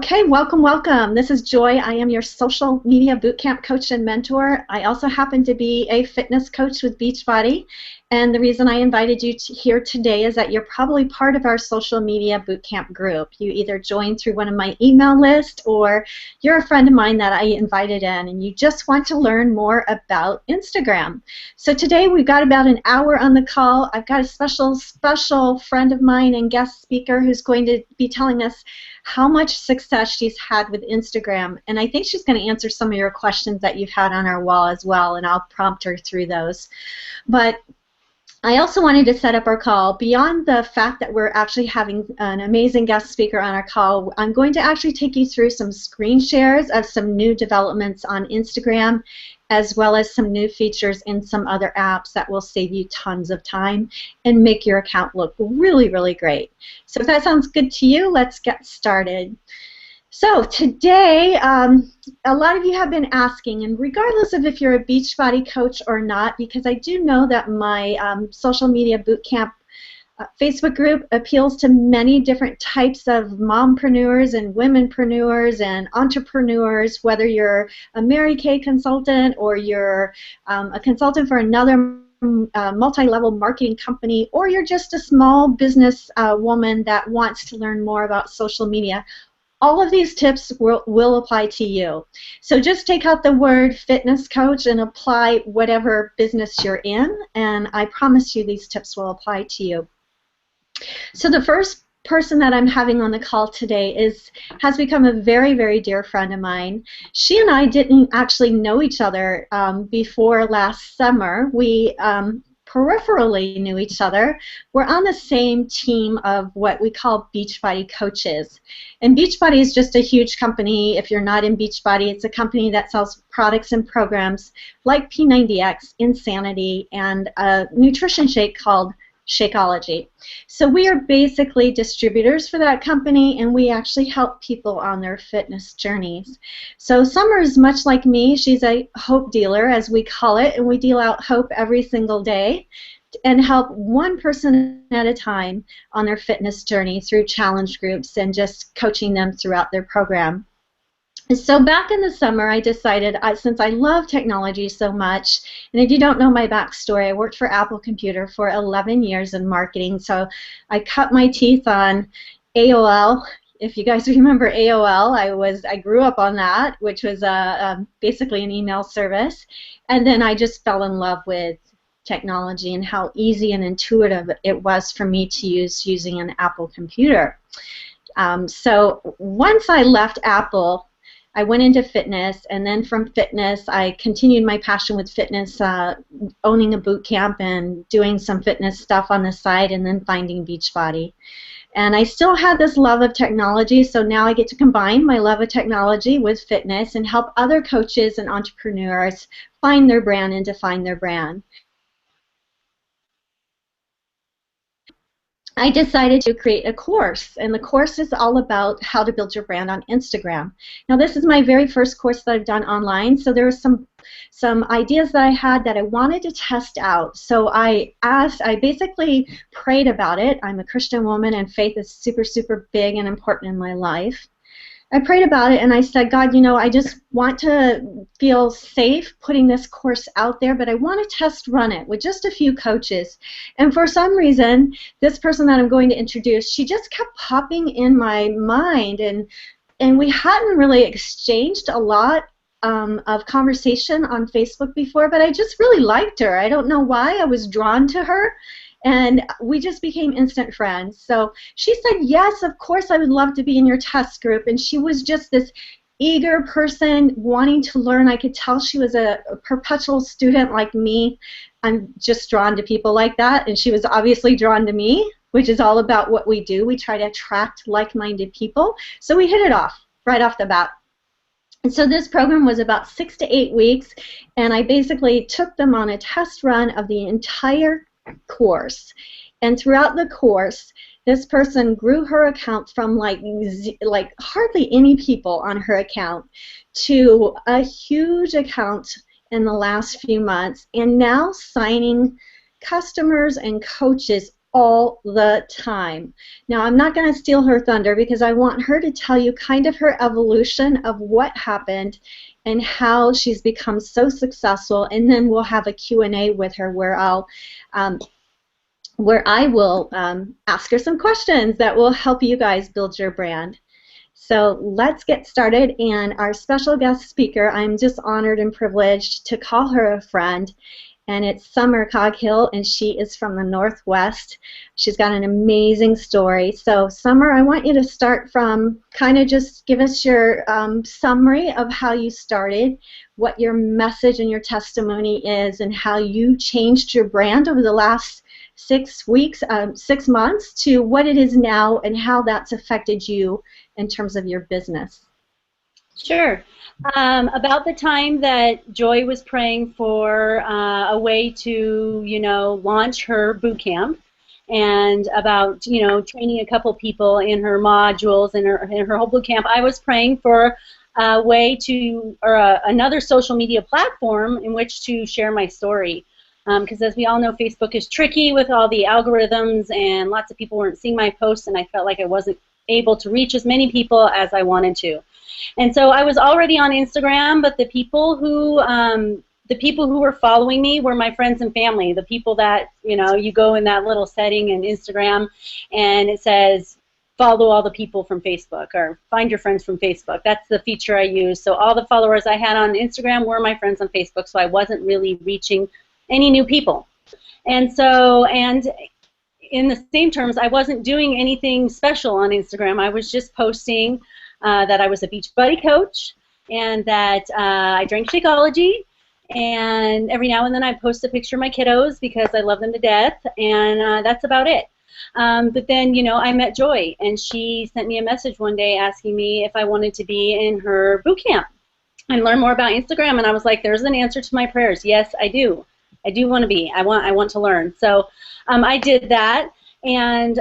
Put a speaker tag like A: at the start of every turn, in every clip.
A: Okay, welcome, welcome. This is Joy. I am your social media bootcamp coach and mentor. I also happen to be a fitness coach with Beachbody. And the reason I invited you here today is that you're probably part of our social media bootcamp group. You either joined through one of my email lists or you're a friend of mine that I invited in and you just want to learn more about Instagram. So today we've got about an hour on the call. I've got a special friend of mine and guest speaker who's going to be telling us how much success she's had with Instagram, and I think she's going to answer some of your questions that you've had on our wall as well, and I'll prompt her through those. But I also wanted to set up our call. Beyond the fact that we're actually having an amazing guest speaker on our call, I'm going to actually take you through some screen shares of some new developments on Instagram, as well as some new features in some other apps that will save you tons of time and make your account look really, really great. So if that sounds good to you, let's get started. So today, a lot of you have been asking, and regardless of if you're a Beachbody coach or not, because I do know that my social media bootcamp Facebook group appeals to many different types of mompreneurs and womenpreneurs and entrepreneurs, whether you're a Mary Kay consultant or you're a consultant for another multi-level marketing company, or you're just a small business woman that wants to learn more about social media. All of these tips will apply to you. So just take out the word fitness coach and apply whatever business you're in, and I promise you these tips will apply to you. So the first person that I'm having on the call today has become a very, very dear friend of mine. She and I didn't actually know each other before last summer. We peripherally knew each other. We're on the same team of what we call Beachbody coaches. And Beachbody is just a huge company. If you're not in Beachbody, it's a company that sells products and programs like P90X, Insanity, and a nutrition shake called Shakeology. So we are basically distributors for that company, and we actually help people on their fitness journeys. So Summer is much like me. She's a hope dealer, as we call it, and we deal out hope every single day and help one person at a time on their fitness journey through challenge groups and just coaching them throughout their program. So back in the summer, I decided, since I love technology so much, and if you don't know my backstory, I worked for Apple Computer for 11 years in marketing, so I cut my teeth on AOL. If you guys remember AOL, I grew up on that, which was basically an email service, and then I just fell in love with technology and how easy and intuitive it was for me to use using an Apple computer. So once I left Apple, I went into fitness, and then from fitness, I continued my passion with fitness, owning a boot camp and doing some fitness stuff on the side, and then finding Beachbody. And I still had this love of technology, so now I get to combine my love of technology with fitness and help other coaches and entrepreneurs find their brand and define their brand. I decided to create a course, and the course is all about how to build your brand on Instagram. Now, this is my very first course that I've done online, so there were some ideas that I had that I wanted to test out. So I basically prayed about it. I'm a Christian woman, and faith is super, super big and important in my life. I prayed about it, and I said, God, you know, I just want to feel safe putting this course out there, but I want to test run it with just a few coaches. And for some reason, this person that I'm going to introduce, she just kept popping in my mind, and we hadn't really exchanged a lot of conversation on Facebook before, but I just really liked her. I don't know why I was drawn to her. And we just became instant friends. So she said, yes, of course I would love to be in your test group. And she was just this eager person wanting to learn. I could tell she was a perpetual student like me. I'm just drawn to people like that. And she was obviously drawn to me, which is all about what we do. We try to attract like-minded people. So we hit it off right off the bat. And so this program was about 6 to 8 weeks. And I basically took them on a test run of the entire course, and throughout the course, this person grew her account from like hardly any people on her account to a huge account in the last few months, and now signing customers and coaches all the time. Now, I'm not going to steal her thunder because I want her to tell you kind of her evolution of what happened and how she's become so successful, and then we'll have a Q&A with her where I will ask her some questions that will help you guys build your brand. So let's get started, and our special guest speaker, I'm just honored and privileged to call her a friend, and it's Summer Coghill, and she is from the Northwest. She's got an amazing story. So Summer, I want you to start from kind of just give us your summary of how you started, what your message and your testimony is, and how you changed your brand over the last 6 weeks, 6 months to what it is now, and how that's affected you in terms of your business.
B: Sure. About the time that Joy was praying for a way to, launch her boot camp, and about, training a couple people in her modules and her whole boot camp, I was praying for a way to, or another social media platform in which to share my story. Because as we all know, Facebook is tricky with all the algorithms, and lots of people weren't seeing my posts, and I felt like I wasn't able to reach as many people as I wanted to. And so I was already on Instagram, but the people who were following me were my friends and family. The people that, you go in that little setting in Instagram, and it says follow all the people from Facebook, or find your friends from Facebook. That's the feature I use. So all the followers I had on Instagram were my friends on Facebook, so I wasn't really reaching any new people. And so, and in the same terms, I wasn't doing anything special on Instagram. I was just posting that I was a Beachbody coach, and that I drank Shakeology, and every now and then I post a picture of my kiddos because I love them to death, and that's about it. But then, I met Joy, and she sent me a message one day asking me if I wanted to be in her boot camp and learn more about Instagram, and I was like, there's an answer to my prayers. Yes, I do. I do want to be. I want to learn. So I did that, and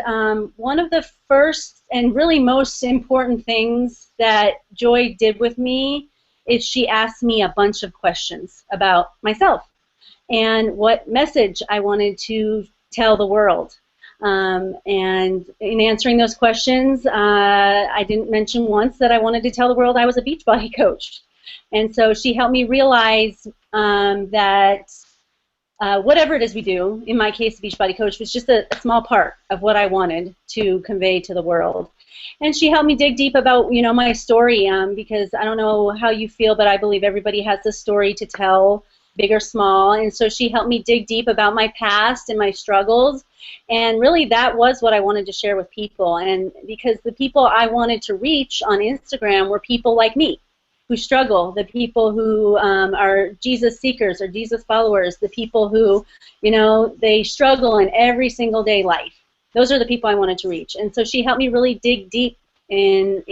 B: one of the first and really most important things that Joy did with me is she asked me a bunch of questions about myself and what message I wanted to tell the world. And in answering those questions, I didn't mention once that I wanted to tell the world I was a Beachbody coach. And so she helped me realize that whatever it is we do, in my case, Beachbody coach, was just a small part of what I wanted to convey to the world. And she helped me dig deep about, my story, because I don't know how you feel, but I believe everybody has a story to tell, big or small. And so she helped me dig deep about my past and my struggles. And really, that was what I wanted to share with people. And because the people I wanted to reach on Instagram were people like me, who struggle, the people who are Jesus seekers or Jesus followers, the people who, they struggle in every single day life. Those are the people I wanted to reach. And so she helped me really dig deep in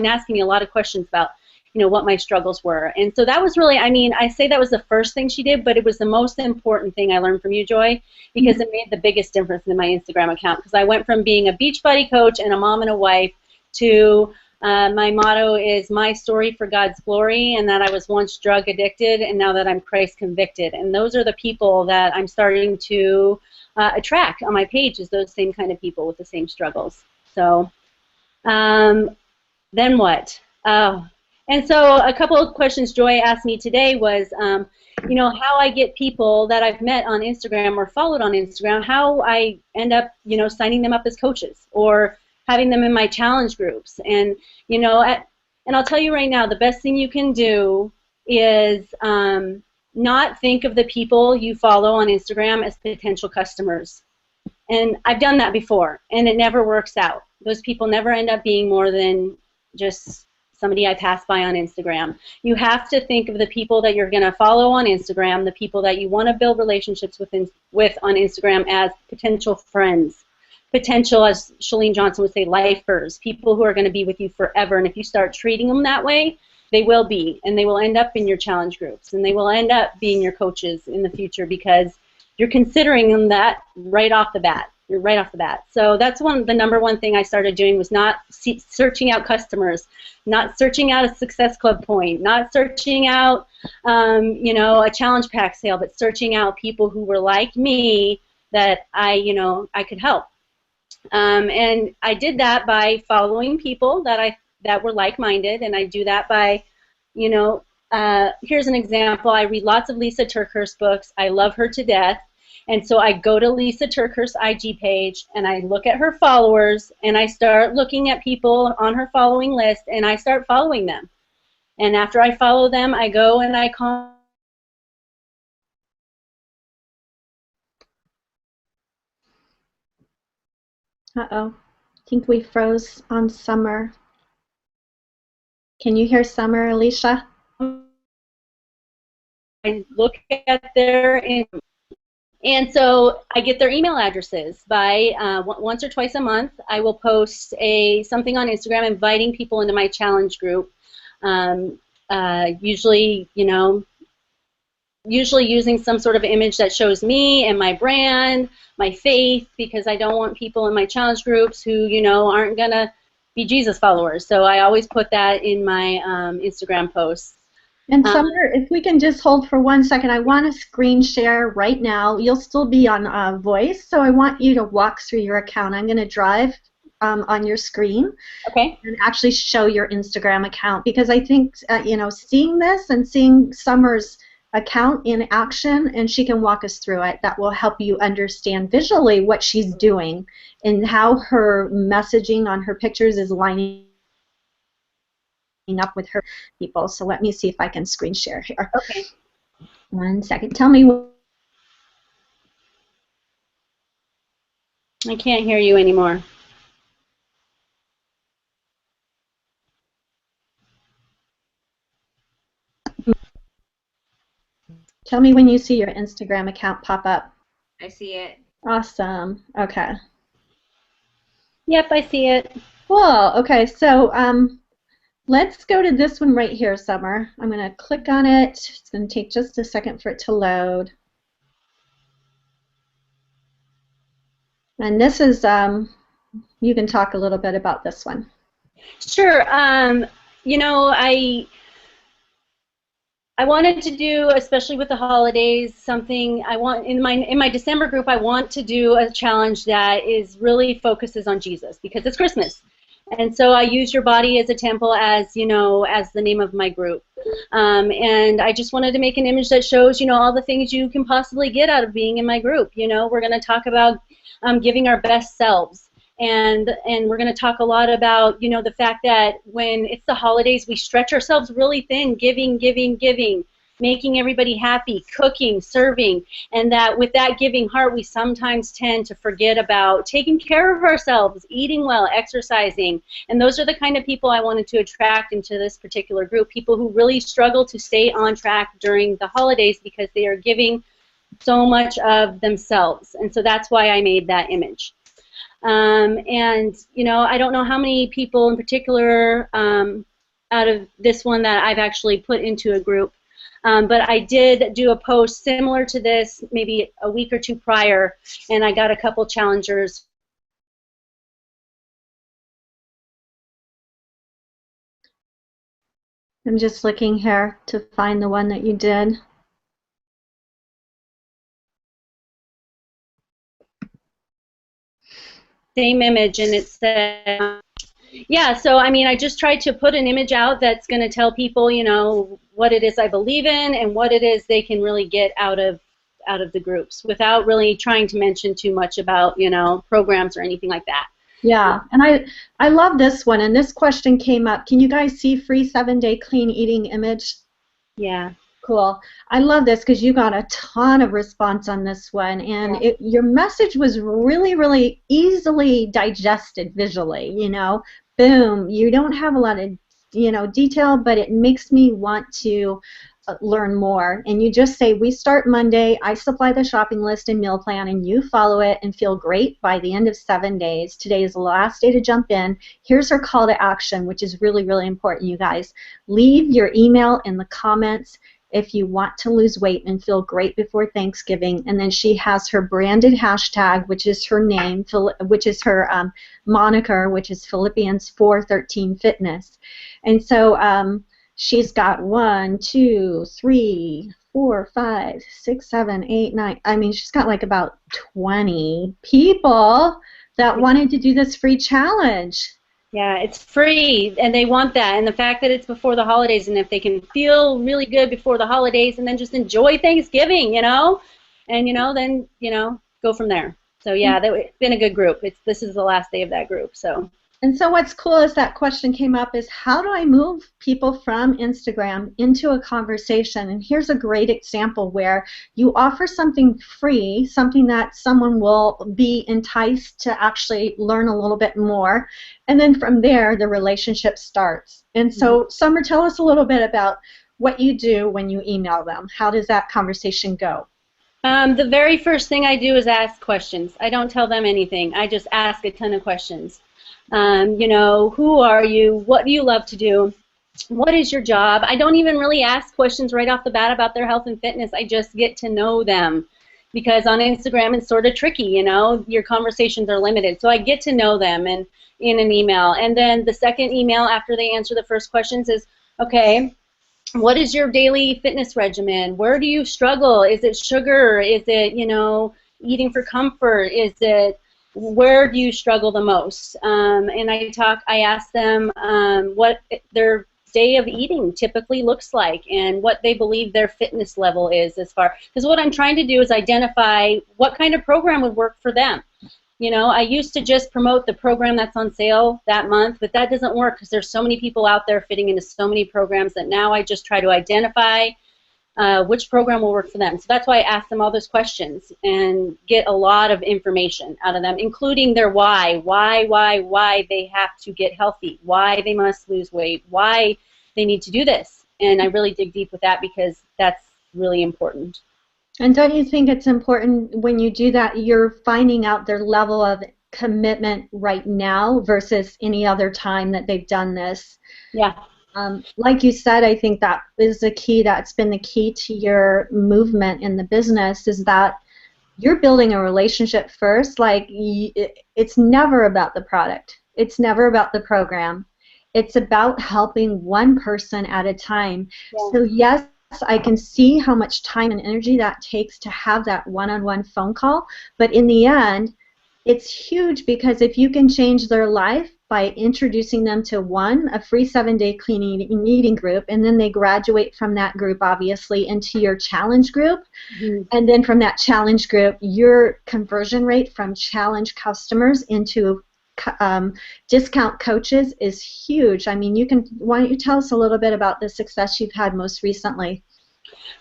B: asking me a lot of questions about, what my struggles were. And so that was really, I say that was the first thing she did, but it was the most important thing I learned from you, Joy, because it made the biggest difference in my Instagram account. Because I went from being a Beachbody coach and a mom and a wife to my motto is my story for God's glory, and that I was once drug addicted, and now that I'm Christ convicted. And those are the people that I'm starting to attract on my page, is those same kind of people with the same struggles. So then what? And so a couple of questions Joy asked me today was, how I get people that I've met on Instagram or followed on Instagram, how I end up, signing them up as coaches or having them in my challenge groups. And, and I'll tell you right now, the best thing you can do is not think of the people you follow on Instagram as potential customers. And I've done that before, and it never works out. Those people never end up being more than just somebody I pass by on Instagram. You have to think of the people that you're going to follow on Instagram, the people that you want to build relationships with on Instagram, as potential friends. Potential, as Chalene Johnson would say, lifers, people who are going to be with you forever. And if you start treating them that way, they will be, and they will end up in your challenge groups, and they will end up being your coaches in the future because you're considering them that right off the bat. You're right off the bat. So that's the number one thing I started doing, was not searching out customers, not searching out a Success Club point, not searching out, a challenge pack sale, but searching out people who were like me, that I could help. And I did that by following people that were like-minded, and I do that by, here's an example. I read lots of Lisa TerKeurst books. I love her to death. And so I go to Lisa TerKeurst's IG page, and I look at her followers, and I start looking at people on her following list, and I start following them. And after I follow them, I go and I call.
A: Uh-oh. I think we froze on Summer. Can you hear Summer, Alicia?
B: I look at their, and so I get their email addresses by once or twice a month. I will post something on Instagram inviting people into my challenge group. Usually using some sort of image that shows me and my brand, my faith, because I don't want people in my challenge groups who, aren't going to be Jesus followers. So I always put that in my Instagram posts.
A: And Summer, if we can just hold for 1 second, I want to screen share right now. You'll still be on voice, so I want you to walk through your account. I'm going to drive on your screen,
B: okay,
A: and actually show your Instagram account, because I think seeing this and seeing Summer's account in action, and she can walk us through it, that will help you understand visually what she's doing and how her messaging on her pictures is lining up with her people. So let me see if I can screen share here.
B: Okay.
A: 1 second. Tell me.
B: I can't hear you anymore.
A: Tell me when you see your Instagram account pop up.
C: I see it.
A: Awesome. Okay.
B: Yep, I see it.
A: Cool. Okay, so let's go to this one right here, Summer. I'm going to click on it. It's going to take just a second for it to load. And this is, you can talk a little bit about this one.
B: Sure. I wanted to do, especially with the holidays, something I want in my December group. I want to do a challenge that really focuses on Jesus, because it's Christmas, and so I use your body as a temple as the name of my group, and I just wanted to make an image that shows all the things you can possibly get out of being in my group. We're going to talk about giving our best selves. And we're going to talk a lot about, the fact that when it's the holidays, we stretch ourselves really thin, giving, making everybody happy, cooking, serving, and that with that giving heart, we sometimes tend to forget about taking care of ourselves, eating well, exercising. And those are the kind of people I wanted to attract into this particular group, people who really struggle to stay on track during the holidays because they are giving so much of themselves. And so that's why I made that image. And I don't know how many people in particular out of this one that I've actually put into a group, but I did do a post similar to this maybe a week or two prior, and I got a couple challengers.
A: I'm just looking here to find the one that you did.
B: Same image, and it said, yeah, so I just tried to put an image out that's going to tell people, what it is I believe in and what it is they can really get out of the groups, without really trying to mention too much about, programs or anything like that.
A: Yeah, and I love this one, and this question came up. Can you guys see free 7-day clean eating image?
B: Yeah.
A: Cool. I love this because you got a ton of response on this one, and your message was really, really easily digested visually. Boom. You don't have a lot of detail, but it makes me want to learn more. And you just say, we start Monday, I supply the shopping list and meal plan, and you follow it and feel great by the end of 7 days. Today is the last day to jump in. Here's her call to action, which is really, really important, you guys. Leave your email in the comments if you want to lose weight and feel great before Thanksgiving. And then she has her branded hashtag, which is her name, which is her moniker, which is Philippians 4:13 Fitness. And so she's got 1, 2, 3, 4, 5, 6, 7, 8, 9. I mean, she's got like about 20 people that wanted to do this free challenge.
B: Yeah, it's free, and they want that. And the fact that it's before the holidays, and if they can feel really good before the holidays and then just enjoy Thanksgiving, and, then, go from there. So, yeah, it's been a good group. This is the last day of that group, so.
A: And so what's cool is that question came up is, how do I move people from Instagram into a conversation? And here's a great example where you offer something free, something that someone will be enticed to actually learn a little bit more. And then from there, the relationship starts. And so, Summer, tell us a little bit about what you do when you email them. How does that conversation go?
B: The very first thing I do is ask questions. I don't tell them anything. I just ask a ton of questions. Who are you? What do you love to do? What is your job? I don't even really ask questions right off the bat about their health and fitness. I just get to know them, because on Instagram it's sort of tricky, your conversations are limited. So I get to know them in an email. And then the second email after they answer the first questions is, okay, what is your daily fitness regimen? Where do you struggle? Is it sugar? Is it, eating for comfort? Is it, where do you struggle the most? And I ask them what their day of eating typically looks like and what they believe their fitness level is because what I'm trying to do is identify what kind of program would work for them. I used to just promote the program that's on sale that month, but that doesn't work because there's so many people out there fitting into so many programs that now I just try to identify which program will work for them. So that's why I ask them all those questions and get a lot of information out of them, including their why they have to get healthy, why they must lose weight, why they need to do this. And I really dig deep with that because that's really important.
A: And don't you think it's important when you do that, you're finding out their level of commitment right now versus any other time that they've done this?
B: Yeah.
A: Like you said, I think that is the key. That's been the key to your movement in the business, is that you're building a relationship first. Like, it's never about the product. It's never about the program. It's about helping one person at a time. Yeah. So yes, I can see how much time and energy that takes to have that one-on-one phone call, but in the end, it's huge, because if you can change their life by introducing them to a free 7-day clean eating group, and then they graduate from that group, obviously, into your challenge group, and then from that challenge group, your conversion rate from challenge customers into discount coaches is huge. I mean, why don't you tell us a little bit about the success you've had most recently?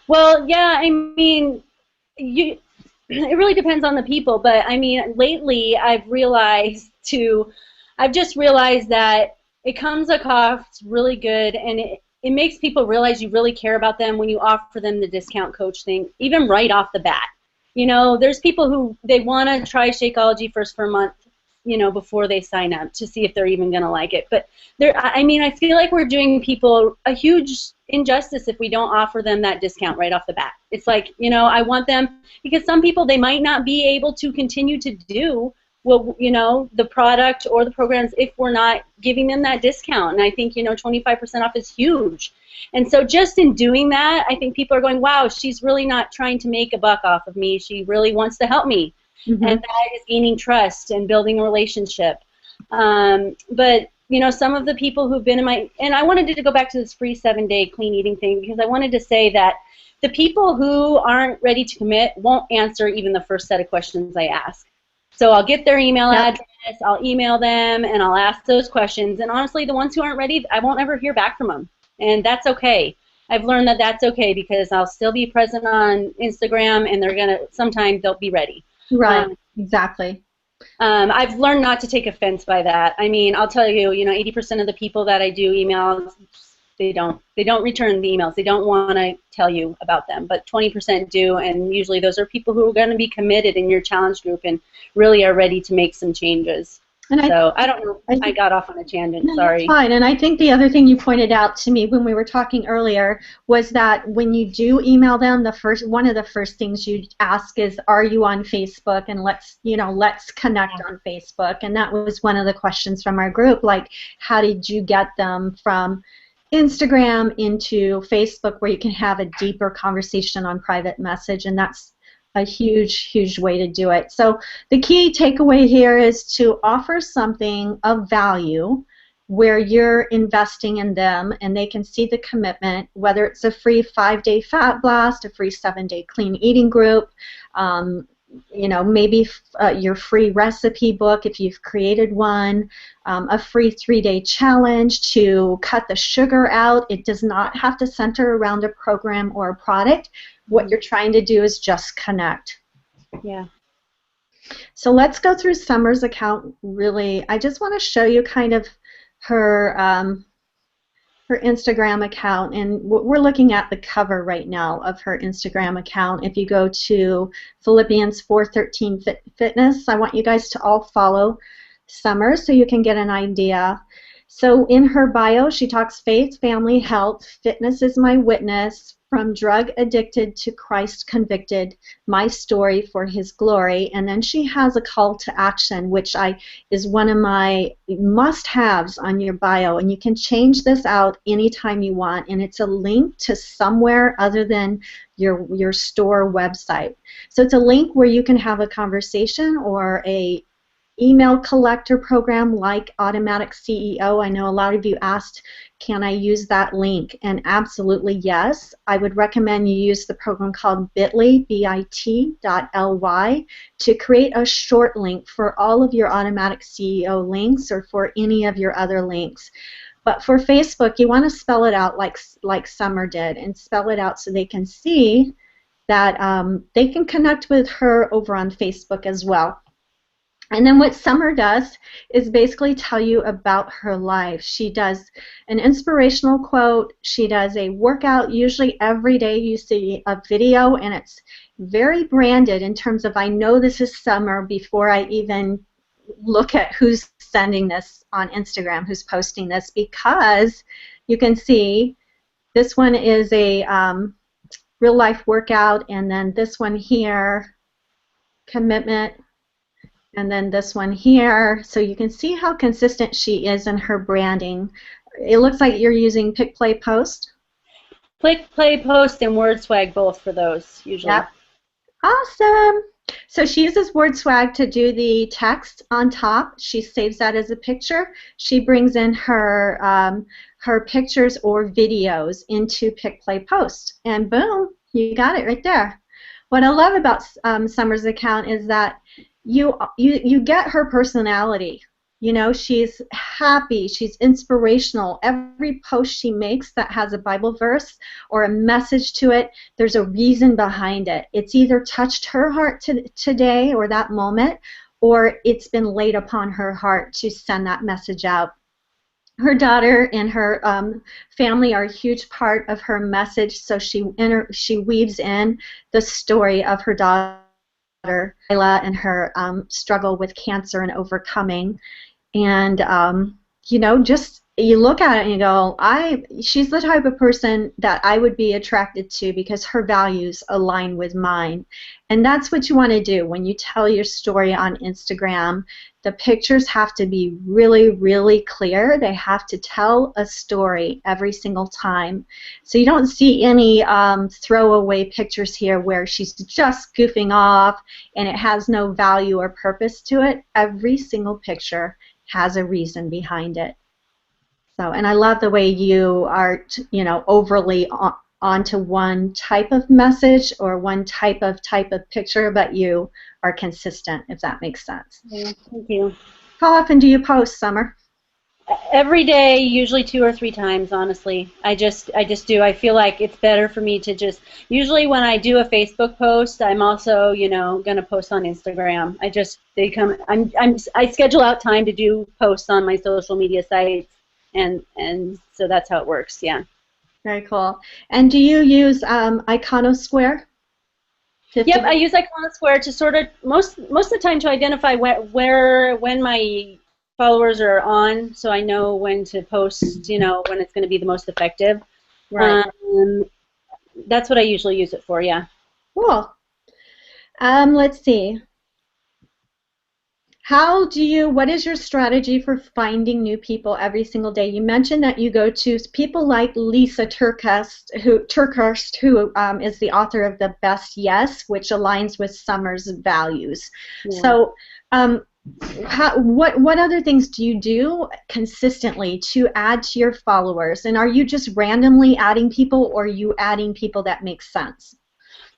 B: Well, yeah, I mean, it really depends on the people, but I mean, lately I've just realized that it comes across really good, and it makes people realize you really care about them when you offer them the discount coach thing, even right off the bat. There's people who they want to try Shakeology first for a month, before they sign up to see if they're even going to like it. But I feel like we're doing people a huge injustice if we don't offer them that discount right off the bat. It's like, I want them, because some people, they might not be able to continue to do the product or the programs if we're not giving them that discount. And I think, 25% off is huge. And so just in doing that, I think people are going, wow, she's really not trying to make a buck off of me. She really wants to help me. And that is gaining trust and building a relationship. But, some of the people who've been and I wanted to go back to this free 7-day clean eating thing, because I wanted to say that the people who aren't ready to commit won't answer even the first set of questions I ask. So I'll get their email address, I'll email them, and I'll ask those questions. And honestly, the ones who aren't ready, I won't ever hear back from them. And that's okay. I've learned that that's okay, because I'll still be present on Instagram, and sometimes they'll be ready.
A: Right, exactly.
B: I've learned not to take offense by that. I mean, I'll tell you, 80% of the people that I do emails, they don't return the emails. They don't want to tell you about them, but 20% do, and usually those are people who are going to be committed in your challenge group and really are ready to make some changes. And I don't know. I got off on a tangent. No, sorry.
A: That's fine. And I think the other thing you pointed out to me when we were talking earlier was that when you do email them, one of the first things you ask is, "Are you on Facebook?" And let's connect on Facebook. And that was one of the questions from our group. Like, how did you get them from Instagram into Facebook, where you can have a deeper conversation on private message, and that's a huge, huge way to do it. So the key takeaway here is to offer something of value where you're investing in them and they can see the commitment, whether it's a free 5-day fat blast, a free 7-day clean eating group, you know, maybe your free recipe book if you've created one, a free 3-day challenge to cut the sugar out. It does not have to center around a program or a product. What you're trying to do is just connect.
B: Yeah.
A: So let's go through Summer's account really. I just want to show you kind of her her Instagram account, and we're looking at the cover right now of her Instagram account. If you go to Philippians 4:13 Fitness, I want you guys to all follow Summer so you can get an idea. So in her bio, she talks faith, family, health, fitness is my witness, from drug addicted to Christ convicted, my story for his glory. And then she has a call to action, which is one of my must-haves on your bio. And you can change this out anytime you want. And it's a link to somewhere other than your store website. So it's a link where you can have a conversation or a email collector program like Automatic CEO. I know a lot of you asked, can I use that link? And absolutely yes. I would recommend you use the program called Bitly, bit.ly, to create a short link for all of your Automatic CEO links or for any of your other links. But for Facebook, you want to spell it out like Summer did, and spell it out so they can see that they can connect with her over on Facebook as well. And then what Summer does is basically tell you about her life. She does an inspirational quote. She does a workout. Usually every day you see a video, and it's very branded in terms of I know this is Summer before I even look at who's sending this on Instagram, who's posting this, because you can see this one is a real life workout, and then this one here, commitment, and then this one here. So you can see how consistent she is in her branding. It looks like you're using Pick, Play, Post.
B: Pick, Play, Post, and WordSwag both for those, usually.
A: Yep. Awesome. So she uses WordSwag to do the text on top. She saves that as a picture. She brings in her her pictures or videos into Pick, Play, Post. And boom, you got it right there. What I love about Summer's account is that you get her personality. You know, she's happy, she's inspirational. Every post she makes that has a Bible verse or a message to it, there's a reason behind it. It's either touched her heart today or that moment, or it's been laid upon her heart to send that message out. Her daughter and her family are a huge part of her message, so she weaves in the story of her daughter, Layla, and her struggle with cancer and overcoming. And you know, just you look at it and you go, she's the type of person that I would be attracted to because her values align with mine. And that's what you want to do when you tell your story on Instagram. The pictures have to be really, really clear. They have to tell a story every single time. So you don't see any throwaway pictures here where she's just goofing off and it has no value or purpose to it. Every single picture has a reason behind it. So, and I love the way you are, you know, overly onto one type of message or one type of picture, but you are consistent, if that makes sense.
B: Yeah, thank you.
A: How often do you post, Summer?
B: Every day, usually 2 or 3 times, honestly. I just do. I feel like it's better for me to just, usually when I do a Facebook post, I'm also, you know, going to post on Instagram. I schedule out time to do posts on my social media sites, and so that's how it works, yeah.
A: Very cool. And do you use Iconosquare?
B: Yep, I use Iconosquare to sort of, most of the time, to identify when my followers are on, so I know when to post, you know, when it's going to be the most effective.
A: Right.
B: That's what I usually use it for, yeah.
A: Cool. Let's see. What is your strategy for finding new people every single day? You mentioned that you go to people like Lisa Turkhurst, who is the author of The Best Yes, which aligns with Summer's values.
B: Yeah.
A: So what other things do you do consistently to add to your followers? And are you just randomly adding people, or are you adding people that make sense?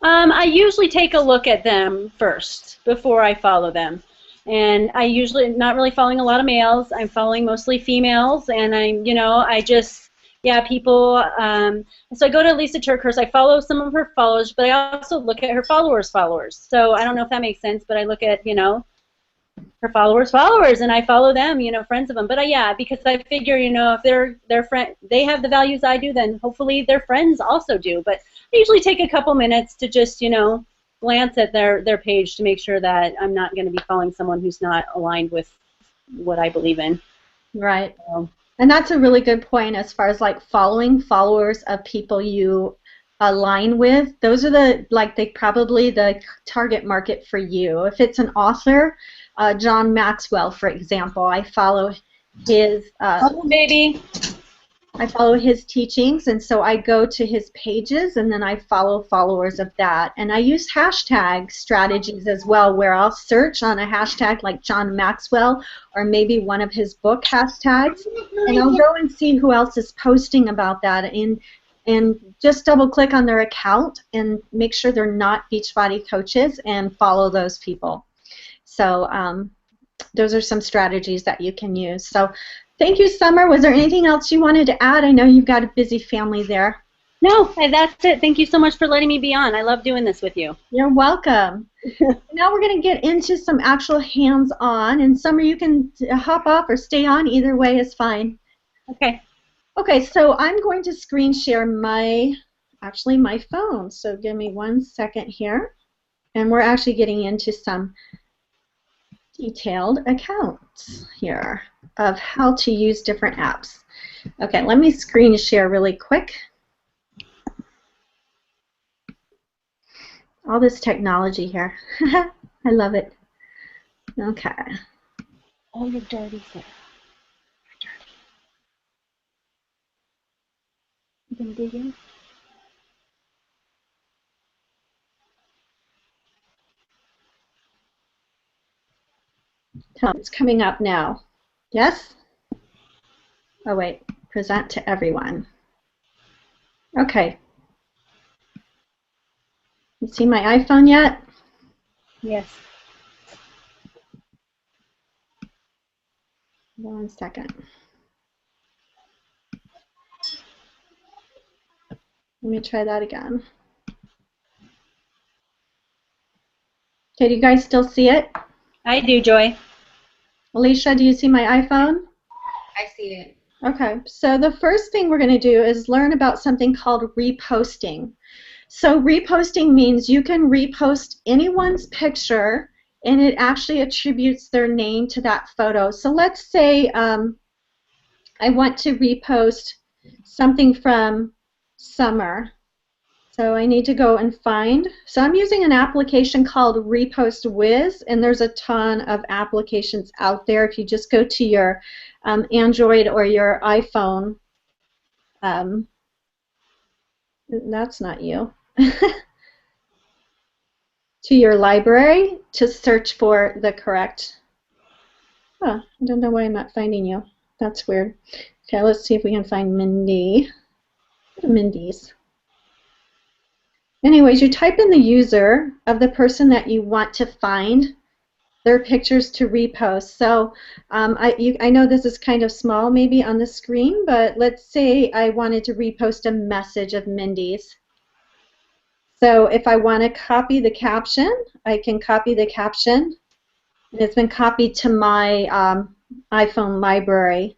B: I usually take a look at them first before I follow them. And I usually not really following a lot of males. I'm following mostly females, and people. So I go to Lisa Turkhurst. I follow some of her followers, but I also look at her followers. So I don't know if that makes sense, but I look at her followers, and I follow them, friends of them. But because I figure, if their friend, they have the values I do, then hopefully their friends also do. But I usually take a couple minutes to just, glance at their page to make sure that I'm not going to be following someone who's not aligned with what I believe in.
A: Right. And that's a really good point as far as like following followers of people you align with. Those are probably the target market for you. If it's an author, John Maxwell, for example, I follow his I follow his teachings, and so I go to his pages, and then I follow followers of that. And I use hashtag strategies as well, where I'll search on a hashtag like John Maxwell or maybe one of his book hashtags, and I'll go and see who else is posting about that, and just double-click on their account and make sure they're not Beachbody coaches and follow those people. So those are some strategies that you can use. So thank you, Summer. Was there anything else you wanted to add? I know you've got a busy family there.
B: No, that's it. Thank you so much for letting me be on. I love doing this with you.
A: You're welcome. Now we're going to get into some actual hands-on. And Summer, you can hop off or stay on. Either way is fine.
B: Okay.
A: Okay, so I'm going to screen share my phone. So give me 1 second here. And we're actually getting into some detailed accounts here of how to use different apps. Okay, let me screen share really quick. All this technology here. I love it. Okay.
B: Oh, you're dirty, Sarah. You're dirty. You gonna dig in?
A: It's coming up now. Yes? Oh, wait. Present to everyone. Okay. You see my iPhone yet?
B: Yes.
A: 1 second. Let me try that again. Okay, do you guys still see it?
B: I do, Joy.
A: Alicia, do you see my iPhone?
C: I see it.
A: Okay, so the first thing we're going to do is learn about something called reposting. So reposting means you can repost anyone's picture and it actually attributes their name to that photo. So let's say I want to repost something from Summer. So I need to go and find. So I'm using an application called RepostWiz, and there's a ton of applications out there. If you just go to your Android or your iPhone, that's not you, to your library to search for the correct. Oh, I don't know why I'm not finding you. That's weird. Okay, let's see if we can find Mindy. Mindy's. Anyways, you type in the user of the person that you want to find their pictures to repost. So I know this is kind of small maybe on the screen, but let's say I wanted to repost a message of Mindy's. So if I want to copy the caption, I can copy the caption. And it's been copied to my iPhone library.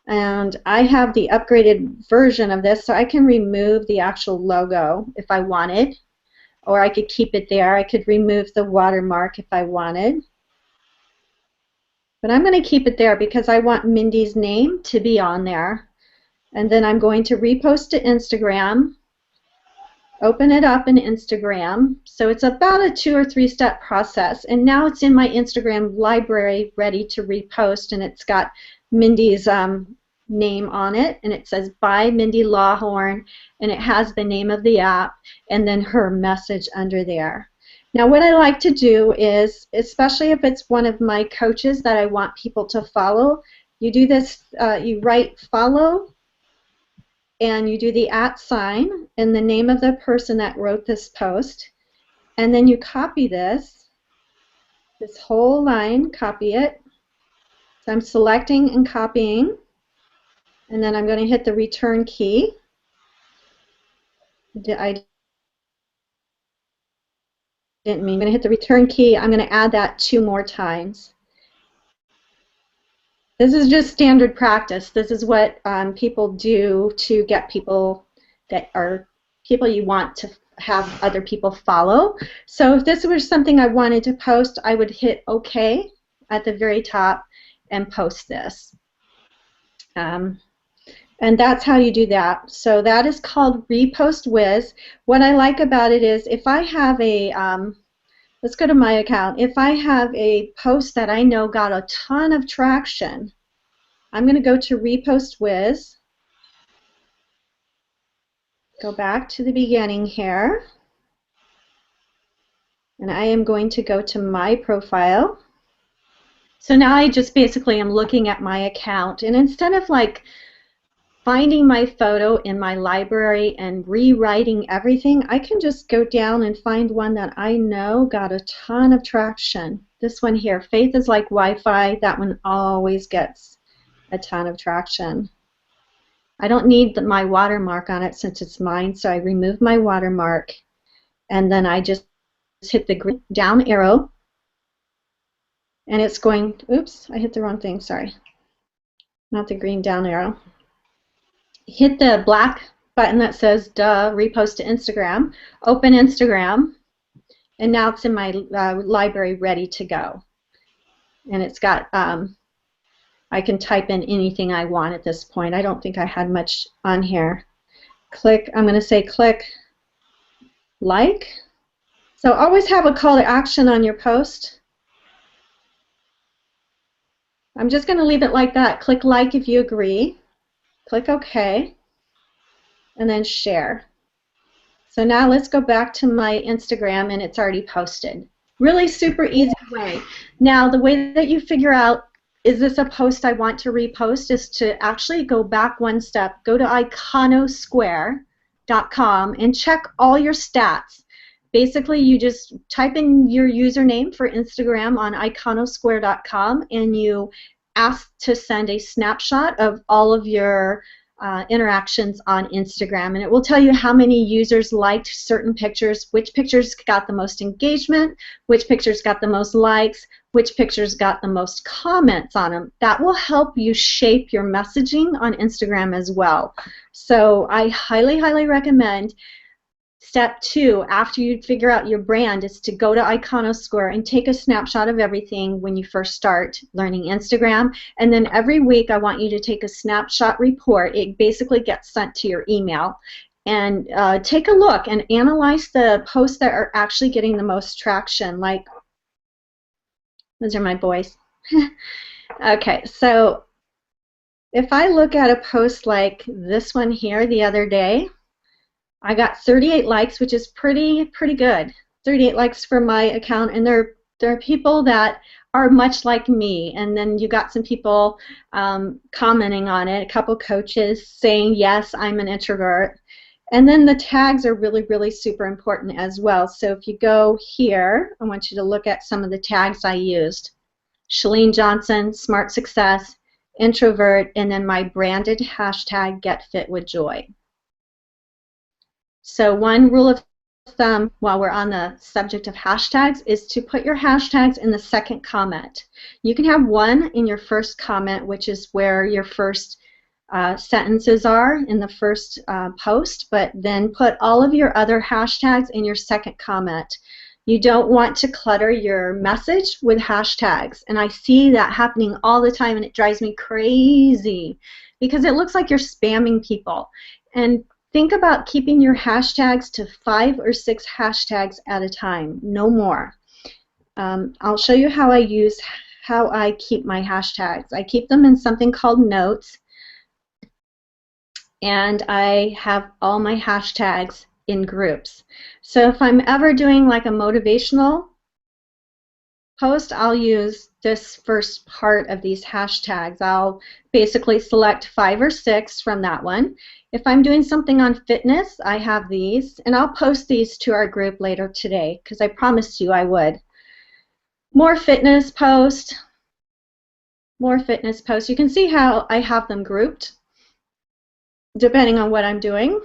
A: And I have the upgraded version of this, so I can remove the actual logo if I wanted, or I could keep it there. I could remove the watermark if I wanted. But I'm going to keep it there because I want Mindy's name to be on there. And then I'm going to repost to Instagram. open it up in Instagram. So it's about a 2 or 3 step process. And now it's in my Instagram library ready to repost, and it's got Mindy's name on it, and it says by Mindy Lawhorn, and it has the name of the app and then her message under there. Now what I like to do is, especially if it's one of my coaches that I want people to follow, you do this, you write follow, and you do the @ sign and the name of the person that wrote this post, and then you copy this whole line, copy it. So I'm selecting and copying, and then I'm going to hit the return key. I didn't mean, I'm going to hit the return key. I'm going to add that 2 more times. This is just standard practice. This is what people do to get people that are people you want to have other people follow. So if this was something I wanted to post, I would hit OK at the very top and post this. And that's how you do that. So that is called Repost Wiz. What I like about it is if I have a, let's go to my account. If I have a post that I know got a ton of traction, I'm going to go to Repost Wiz, go back to the beginning here, and I am going to go to my profile. So now I just basically am looking at my account, and instead of like finding my photo in my library and rewriting everything, I can just go down and find one that I know got a ton of traction. This one here, Faith is Like Wi-Fi, that one always gets a ton of traction. I don't need my watermark on it since it's mine, so I remove my watermark, and then I just hit the green down arrow, and it's going, oops, I hit the wrong thing, sorry. Not the green down arrow. Hit the black button that says duh, repost to Instagram, open Instagram, and now it's in my library ready to go. And it's got, I can type in anything I want at this point. I don't think I had much on here. Click, I'm going to say click like. So always have a call to action on your post. I'm just going to leave it like that. Click like if you agree. Click OK, and then share. So now let's go back to my Instagram, and it's already posted. Really super easy way. Now the way that you figure out is this a post I want to repost is to actually go back one step. Go to iconosquare.com and check all your stats. Basically, you just type in your username for Instagram on iconosquare.com, and you ask to send a snapshot of all of your interactions on Instagram, and it will tell you how many users liked certain pictures, which pictures got the most engagement, which pictures got the most likes, which pictures got the most comments on them. That will help you shape your messaging on Instagram as well. So I highly, highly recommend step 2, after you figure out your brand, is to go to Iconosquare and take a snapshot of everything when you first start learning Instagram. And then every week I want you to take a snapshot report. It basically gets sent to your email. And take a look and analyze the posts that are actually getting the most traction. Like, those are my boys. Okay, so if I look at a post like this one here the other day, I got 38 likes, which is pretty good. 38 likes for my account, and there are people that are much like me. And then you got some people commenting on it, a couple coaches saying, yes, I'm an introvert. And then the tags are really, really super important as well. So if you go here, I want you to look at some of the tags I used. Chalene Johnson, Smart Success, Introvert, and then my branded hashtag GetFitWithJoy. So one rule of thumb while we're on the subject of hashtags is to put your hashtags in the second comment. You can have one in your first comment, which is where your first sentences are in the first post, but then put all of your other hashtags in your second comment. You don't want to clutter your message with hashtags, and I see that happening all the time, and it drives me crazy because it looks like you're spamming people. And Think about keeping your hashtags to 5 or 6 hashtags at a time, no more. I'll show you how I keep my hashtags. I keep them in something called Notes, and I have all my hashtags in groups. So if I'm ever doing like a motivational post, I'll use this first part of these hashtags. I'll basically select 5 or 6 from that one. If I'm doing something on fitness, I have these, and I'll post these to our group later today because I promised you I would. More fitness posts. More fitness posts. You can see how I have them grouped depending on what I'm doing.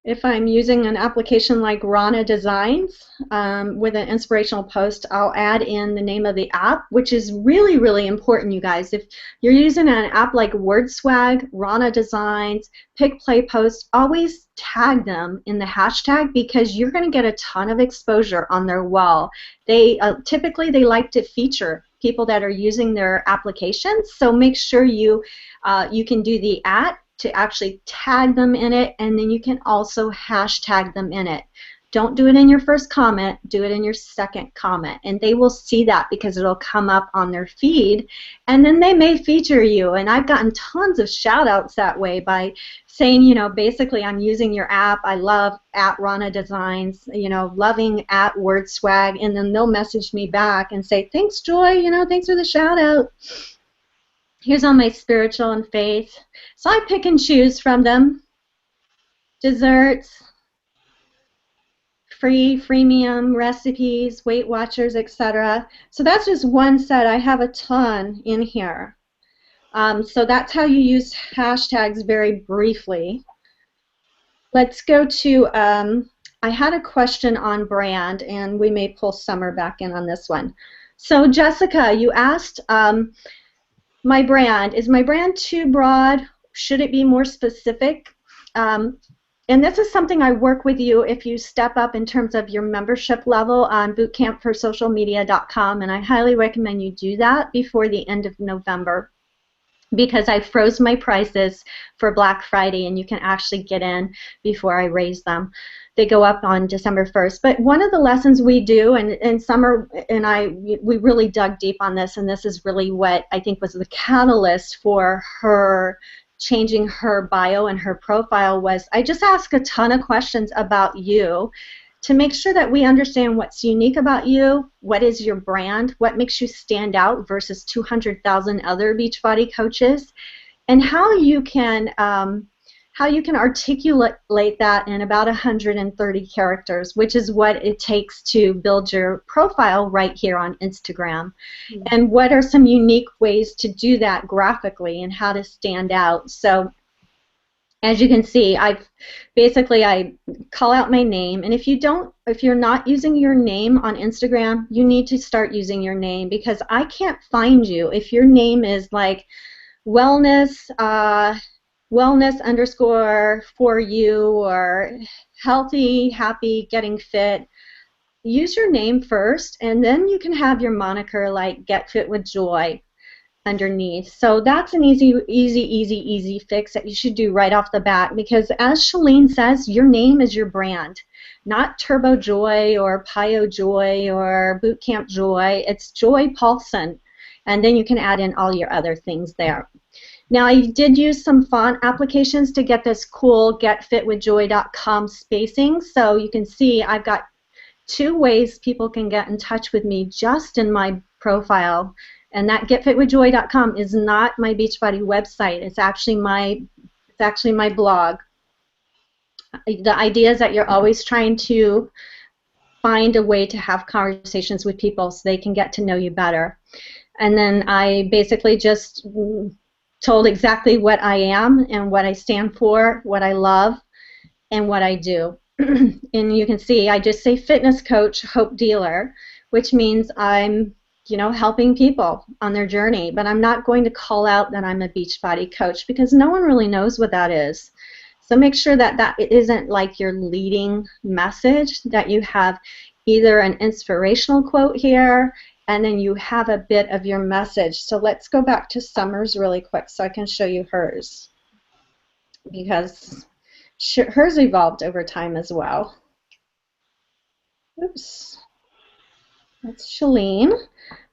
A: If I'm using an application like Rana Designs with an inspirational post, I'll add in the name of the app, which is really, really important, you guys. If you're using an app like WordSwag, Rana Designs, Pick Play Post, always tag them in the hashtag because you're going to get a ton of exposure on their wall. They typically they like to feature people that are using their applications, so make sure you can do the @ to actually tag them in it, and then you can also hashtag them in it. Don't do it in your first comment, do it in your second comment, and they will see that because it'll come up on their feed, and then they may feature you. And I've gotten tons of shout outs that way by saying, you know, basically I'm using your app, I love @Rana Designs, you know, loving @WordSwag, and then they'll message me back and say, thanks Joy, you know, thanks for the shout out. Here's all my spiritual and faith. So I pick and choose from them. Desserts, freemium recipes, Weight Watchers, etc. So that's just one set. I have a ton in here. So that's how you use hashtags very briefly. Let's go to, I had a question on brand, and we may pull Summer back in on this one. So Jessica, you asked, my brand, is my brand too broad? Should it be more specific? And this is something I work with you if you step up in terms of your membership level on bootcampforsocialmedia.com, and I highly recommend you do that before the end of November because I froze my prices for Black Friday, and you can actually get in before I raise them. They go up on December 1st. But one of the lessons we do, and Summer and I, we really dug deep on this, and this is really what I think was the catalyst for her changing her bio and her profile, was I just ask a ton of questions about you to make sure that we understand what's unique about you, what is your brand, what makes you stand out versus 200,000 other Beachbody coaches, and how you can articulate that in about 130 characters, which is what it takes to build your profile right here on Instagram. Mm-hmm. And what are some unique ways to do that graphically and how to stand out. So as you can see, I call out my name, and if you're not using your name on Instagram, you need to start using your name, because I can't find you if your name is like wellness underscore for you, or healthy, happy, getting fit. Use your name first, and then you can have your moniker like Get Fit with Joy underneath. So that's an easy fix that you should do right off the bat, because as Chalene says, your name is your brand, not Turbo Joy or Pio Joy or Bootcamp Joy. It's Joy Paulson, and then you can add in all your other things there. Now, I did use some font applications to get this cool getfitwithjoy.com spacing, so you can see I've got 2 ways people can get in touch with me just in my profile. And that getfitwithjoy.com is not my Beachbody website. It's actually my blog. The idea is that you're always trying to find a way to have conversations with people so they can get to know you better. And then I basically just told exactly what I am and what I stand for, what I love, and what I do. And you can see I just say fitness coach, hope dealer, which means I'm helping people on their journey, but I'm not going to call out that I'm a Beachbody coach, because no one really knows what that is. So make sure that it isn't like your leading message, that you have either an inspirational quote here, and then you have a bit of your message. So let's go back to Summer's really quick so I can show you hers, because hers evolved over time as well. Oops. That's Chalene.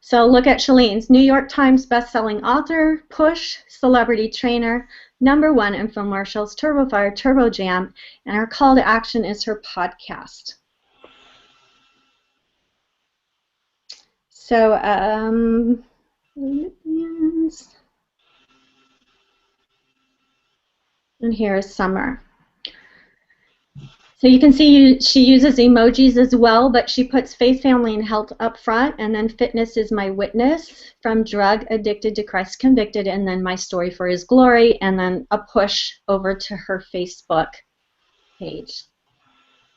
A: So look at Chalene's New York Times bestselling author, push, celebrity trainer, #1 infomercials, TurboFire, TurboJam, and her call to action is her podcast. So, and here is Summer. So you can see she uses emojis as well, but she puts faith, family, and health up front, and then fitness is my witness, from drug addicted to Christ convicted, and then my story for His glory, and then a push over to her Facebook page.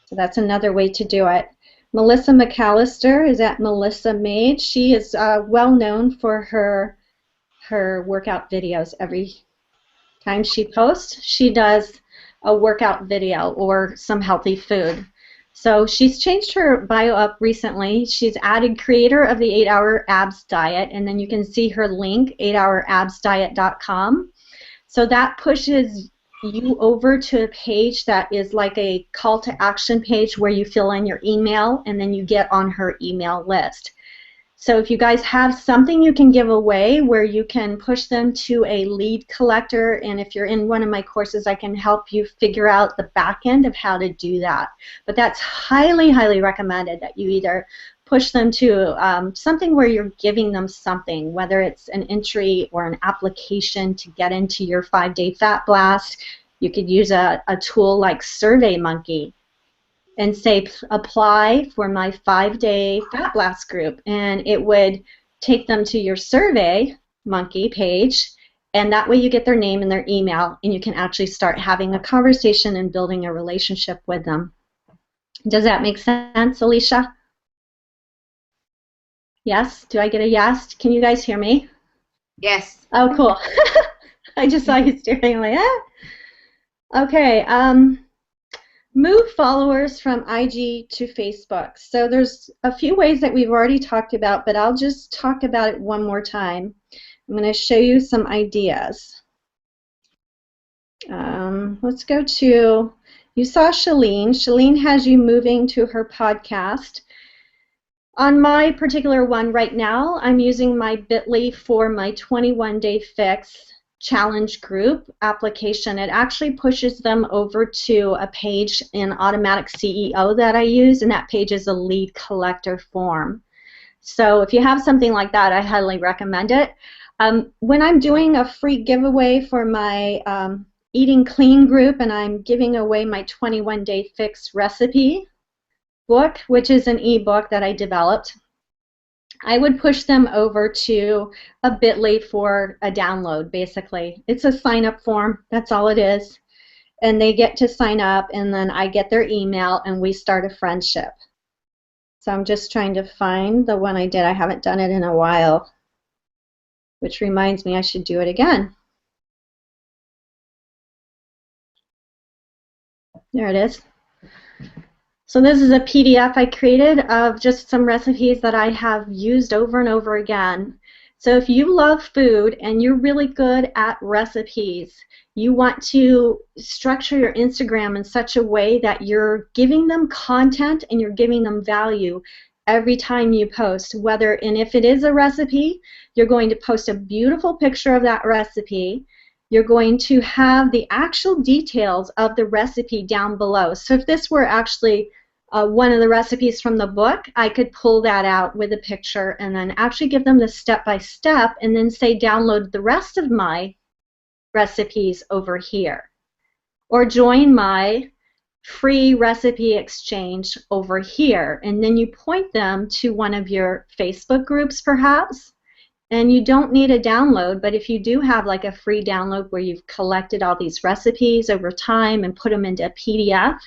A: So that's another way to do it. Melissa McAllister is at Melissa Made. She is well known for her workout videos. Every time she posts, she does a workout video or some healthy food. So she's changed her bio up recently. She's added creator of the 8-Hour Abs Diet, and then you can see her link, 8hourabsdiet.com. So that pushes you over to a page that is like a call to action page where you fill in your email and then you get on her email list. So if you guys have something you can give away where you can push them to a lead collector, and if you're in one of my courses, I can help you figure out the back end of how to do that. But that's highly, highly recommended that you either push them to something where you're giving them something, whether it's an entry or an application to get into your 5-day fat blast. You could use a tool like SurveyMonkey and say, apply for my 5-day fat blast group, and it would take them to your SurveyMonkey page, and that way you get their name and their email, and you can actually start having a conversation and building a relationship with them. Does that make sense, Alicia? Yes? Do I get a yes? Can you guys hear me?
C: Yes.
A: Oh, cool. I just saw you staring like, ah. Okay. Move followers from IG to Facebook. So there's a few ways that we've already talked about, but I'll just talk about it one more time. I'm going to show you some ideas. Let's go to, you saw Chalene. Chalene has you moving to her podcast. On my particular one right now, I'm using my Bitly for my 21-day fix challenge group application. It actually pushes them over to a page in Automatic CEO that I use, and that page is a lead collector form. So if you have something like that, I highly recommend it. When I'm doing a free giveaway for my Eating Clean group, and I'm giving away my 21-day fix recipe book, which is an ebook that I developed, I would push them over to a Bitly for a download, basically. It's a sign-up form. That's all it is. And they get to sign up, and then I get their email, and we start a friendship. So I'm just trying to find the one I did. I haven't done it in a while, which reminds me I should do it again. There it is. So this is a PDF I created of just some recipes that I have used over and over again. So if you love food and you're really good at recipes, you want to structure your Instagram in such a way that you're giving them content and you're giving them value every time you post. And if it is a recipe, you're going to post a beautiful picture of that recipe. You're going to have the actual details of the recipe down below. So if this were actually one of the recipes from the book, I could pull that out with a picture and then actually give them the step-by-step and then say download the rest of my recipes over here. Or join my free recipe exchange over here. And then you point them to one of your Facebook groups perhaps. And you don't need a download, but if you do have like a free download where you've collected all these recipes over time and put them into a PDF,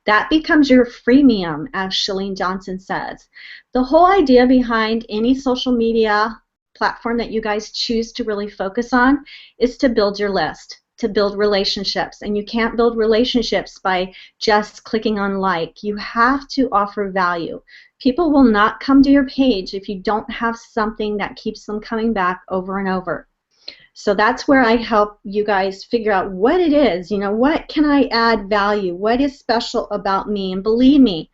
A: that becomes your freemium, as Chalene Johnson says. The whole idea behind any social media platform that you guys choose to really focus on is to build your list, to build relationships. And you can't build relationships by just clicking on like. You have to offer value. People will not come to your page if you don't have something that keeps them coming back over and over. So that's where I help you guys figure out what it is. You know, what can I add value? What is special about me? And believe me,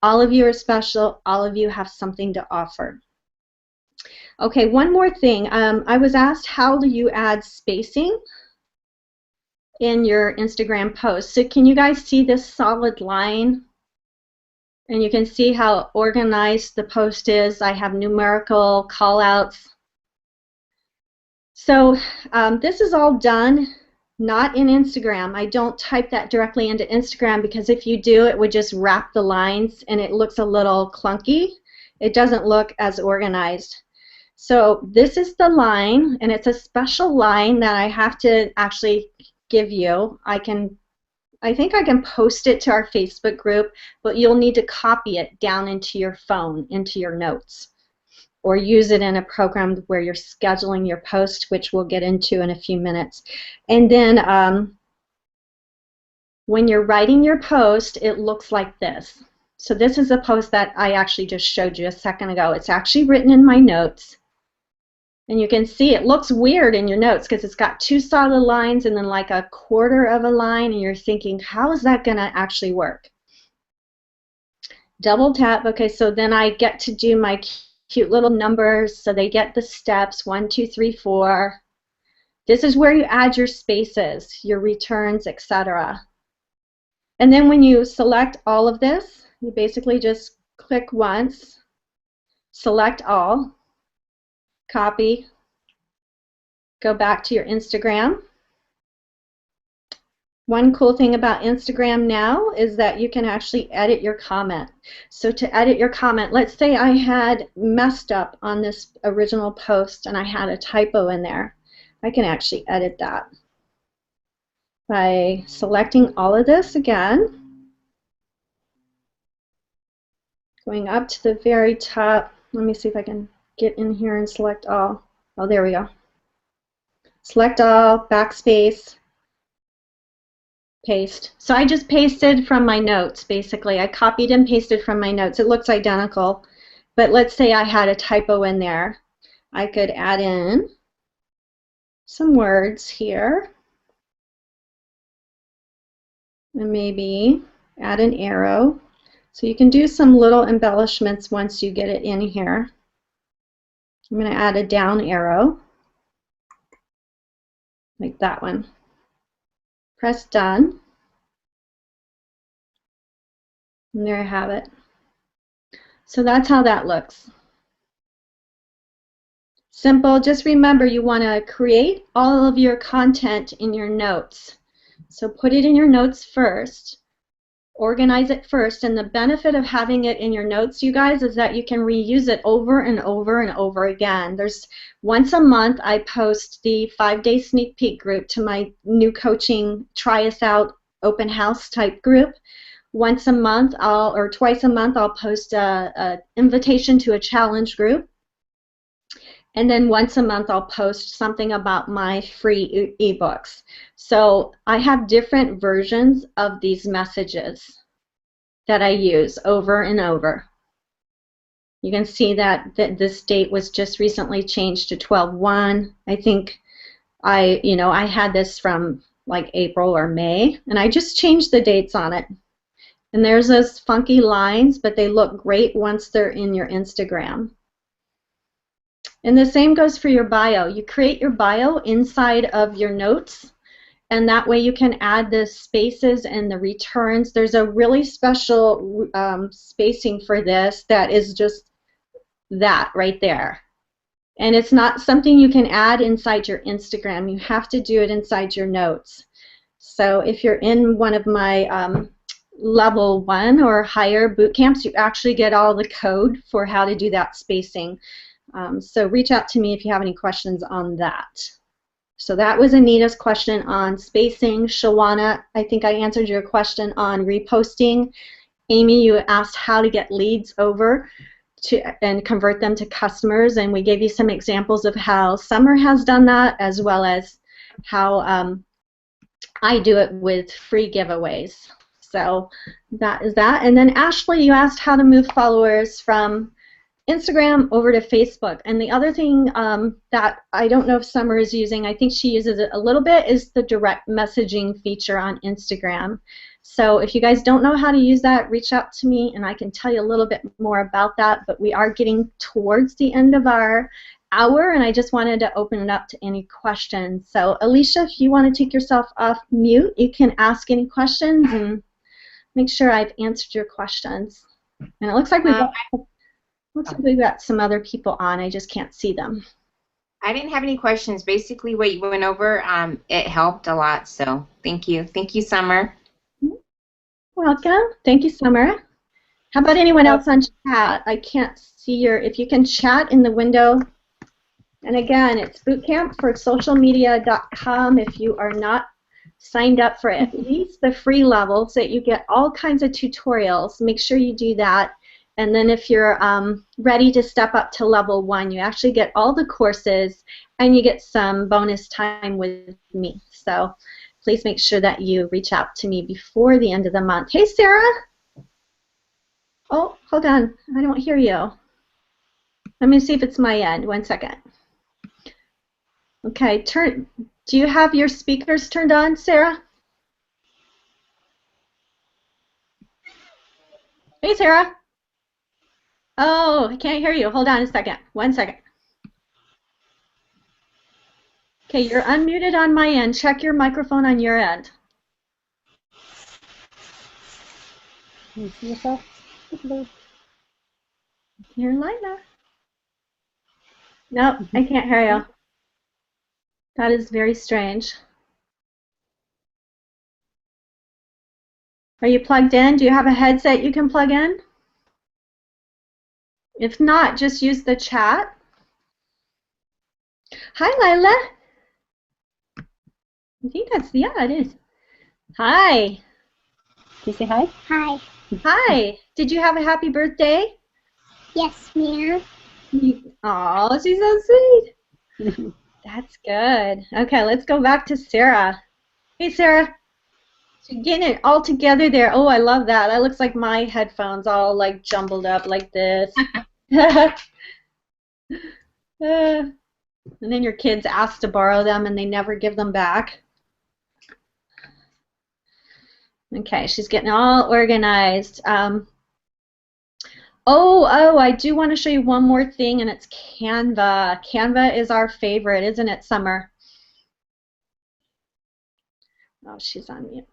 A: all of you are special. All of you have something to offer. Okay, one more thing. I was asked, how do you add spacing in your Instagram post? So can you guys see this solid line? And you can see how organized the post is. I have numerical call-outs. So this is all done not in Instagram. I don't type that directly into Instagram, because if you do, it would just wrap the lines and it looks a little clunky. It doesn't look as organized. So this is the line, and it's a special line that I have to actually give you. I think I can post it to our Facebook group, but you'll need to copy it down into your phone, into your notes, or use it in a program where you're scheduling your post, which we'll get into in a few minutes. And then when you're writing your post, it looks like this. So this is a post that I actually just showed you a second ago. It's actually written in my notes. And you can see it looks weird in your notes because it's got two solid lines and then like a quarter of a line, and you're thinking, how is that going to actually work? Double tap. Okay, so then I get to do my cute little numbers, so they get the steps, 1, 2, 3, 4. This is where you add your spaces, your returns, etc. And then when you select all of this, you basically just click once, select all, copy, go back to your Instagram. One cool thing about Instagram now is that you can actually edit your comment. So to edit your comment, let's say I had messed up on this original post and I had a typo in there. I can actually edit that by selecting all of this again, going up to the very top. Let me see if I can get in here and select all. Oh, there we go. Select all, backspace, paste. So I just pasted from my notes, basically. I copied and pasted from my notes. It looks identical, but let's say I had a typo in there. I could add in some words here and maybe add an arrow. So you can do some little embellishments once you get it in here. I'm going to add a down arrow, like that one. Press done. And there I have it. So that's how that looks. Simple. Just remember, you want to create all of your content in your notes. So put it in your notes first. Organize it first, and the benefit of having it in your notes, you guys, is that you can reuse it over and over and over again. There's once a month I post the 5-day sneak peek group to my new coaching try us out open house type group. Once a month or twice a month I'll post a invitation to a challenge group. And then once a month I'll post something about my free ebooks. So I have different versions of these messages that I use over and over. You can see that this date was just recently changed to 12/1. I think I had this from like April or May, and I just changed the dates on it. And there's those funky lines, but they look great once they're in your Instagram. And the same goes for your bio. You create your bio inside of your notes, and that way you can add the spaces and the returns. There's a really special spacing for this that is just that right there. And it's not something you can add inside your Instagram. You have to do it inside your notes. So if you're in one of my level 1 or higher boot camps, you actually get all the code for how to do that spacing. So reach out to me if you have any questions on that. So that was Anita's question on spacing. Shawana, I think I answered your question on reposting. Amy, you asked how to get leads over and convert them to customers, and we gave you some examples of how Summer has done that, as well as how I do it with free giveaways. So that is that. And then Ashley, you asked how to move followers from Instagram over to Facebook. And the other thing that I don't know if Summer is using, I think she uses it a little bit, is the direct messaging feature on Instagram. So if you guys don't know how to use that, reach out to me and I can tell you a little bit more about that. But we are getting towards the end of our hour, and I just wanted to open it up to any questions. So Alicia, if you want to take yourself off mute, you can ask any questions and make sure I've answered your questions. And it looks like we've got some other people on. I just can't see them.
C: I didn't have any questions. Basically, what you went over, it helped a lot. So thank you. Thank you, Summer.
A: Welcome. Thank you, Summer. How about anyone else on chat? I can't see if you can chat in the window. And again, it's bootcampforsocialmedia.com if you are not signed up for at least the free level so that you get all kinds of tutorials. Make sure you do that. And then if you're ready to step up to level 1, you actually get all the courses and you get some bonus time with me. So please make sure that you reach out to me before the end of the month. Hey, Sarah. Oh, hold on. I don't hear you. Let me see if it's my end. 1 second. Okay, do you have your speakers turned on, Sarah? Hey, Sarah. Oh, I can't hear you. Hold on a second. 1 second. Okay, you're unmuted on my end. Check your microphone on your end.
B: Can you see yourself?
A: You're Lila. Nope, I can't hear you. That is very strange. Are you plugged in? Do you have a headset you can plug in? If not, just use the chat. Hi, Lila. I think that's, yeah, it is. Hi.
B: Can you say hi?
D: Hi.
A: Hi. Did you have a happy birthday?
D: Yes, ma'am.
A: Oh, she's so sweet. That's good. Okay, let's go back to Sarah. Hey, Sarah. She's getting it all together there. Oh, I love that. That looks like my headphones all like jumbled up like this. And then your kids ask to borrow them and they never give them back. Okay, she's getting all organized. I do want to show you one more thing, and it's Canva. Canva is our favorite, isn't it, Summer? Oh, she's on mute.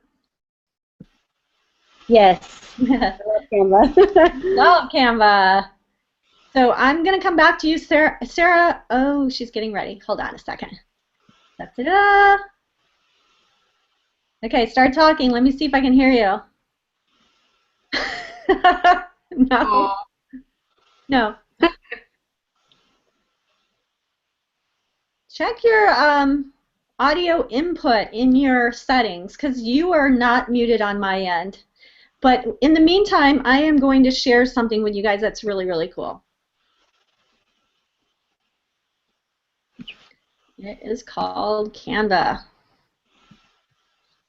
B: Yes. I love Canva.
A: Love Canva. So I'm going to come back to you, Sarah. Sarah, oh, she's getting ready. Hold on a second. Da-da-da. Okay, start talking. Let me see if I can hear you. No. No. Check your audio input in your settings because you are not muted on my end. But in the meantime, I am going to share something with you guys that's really, really cool. It is called Canva.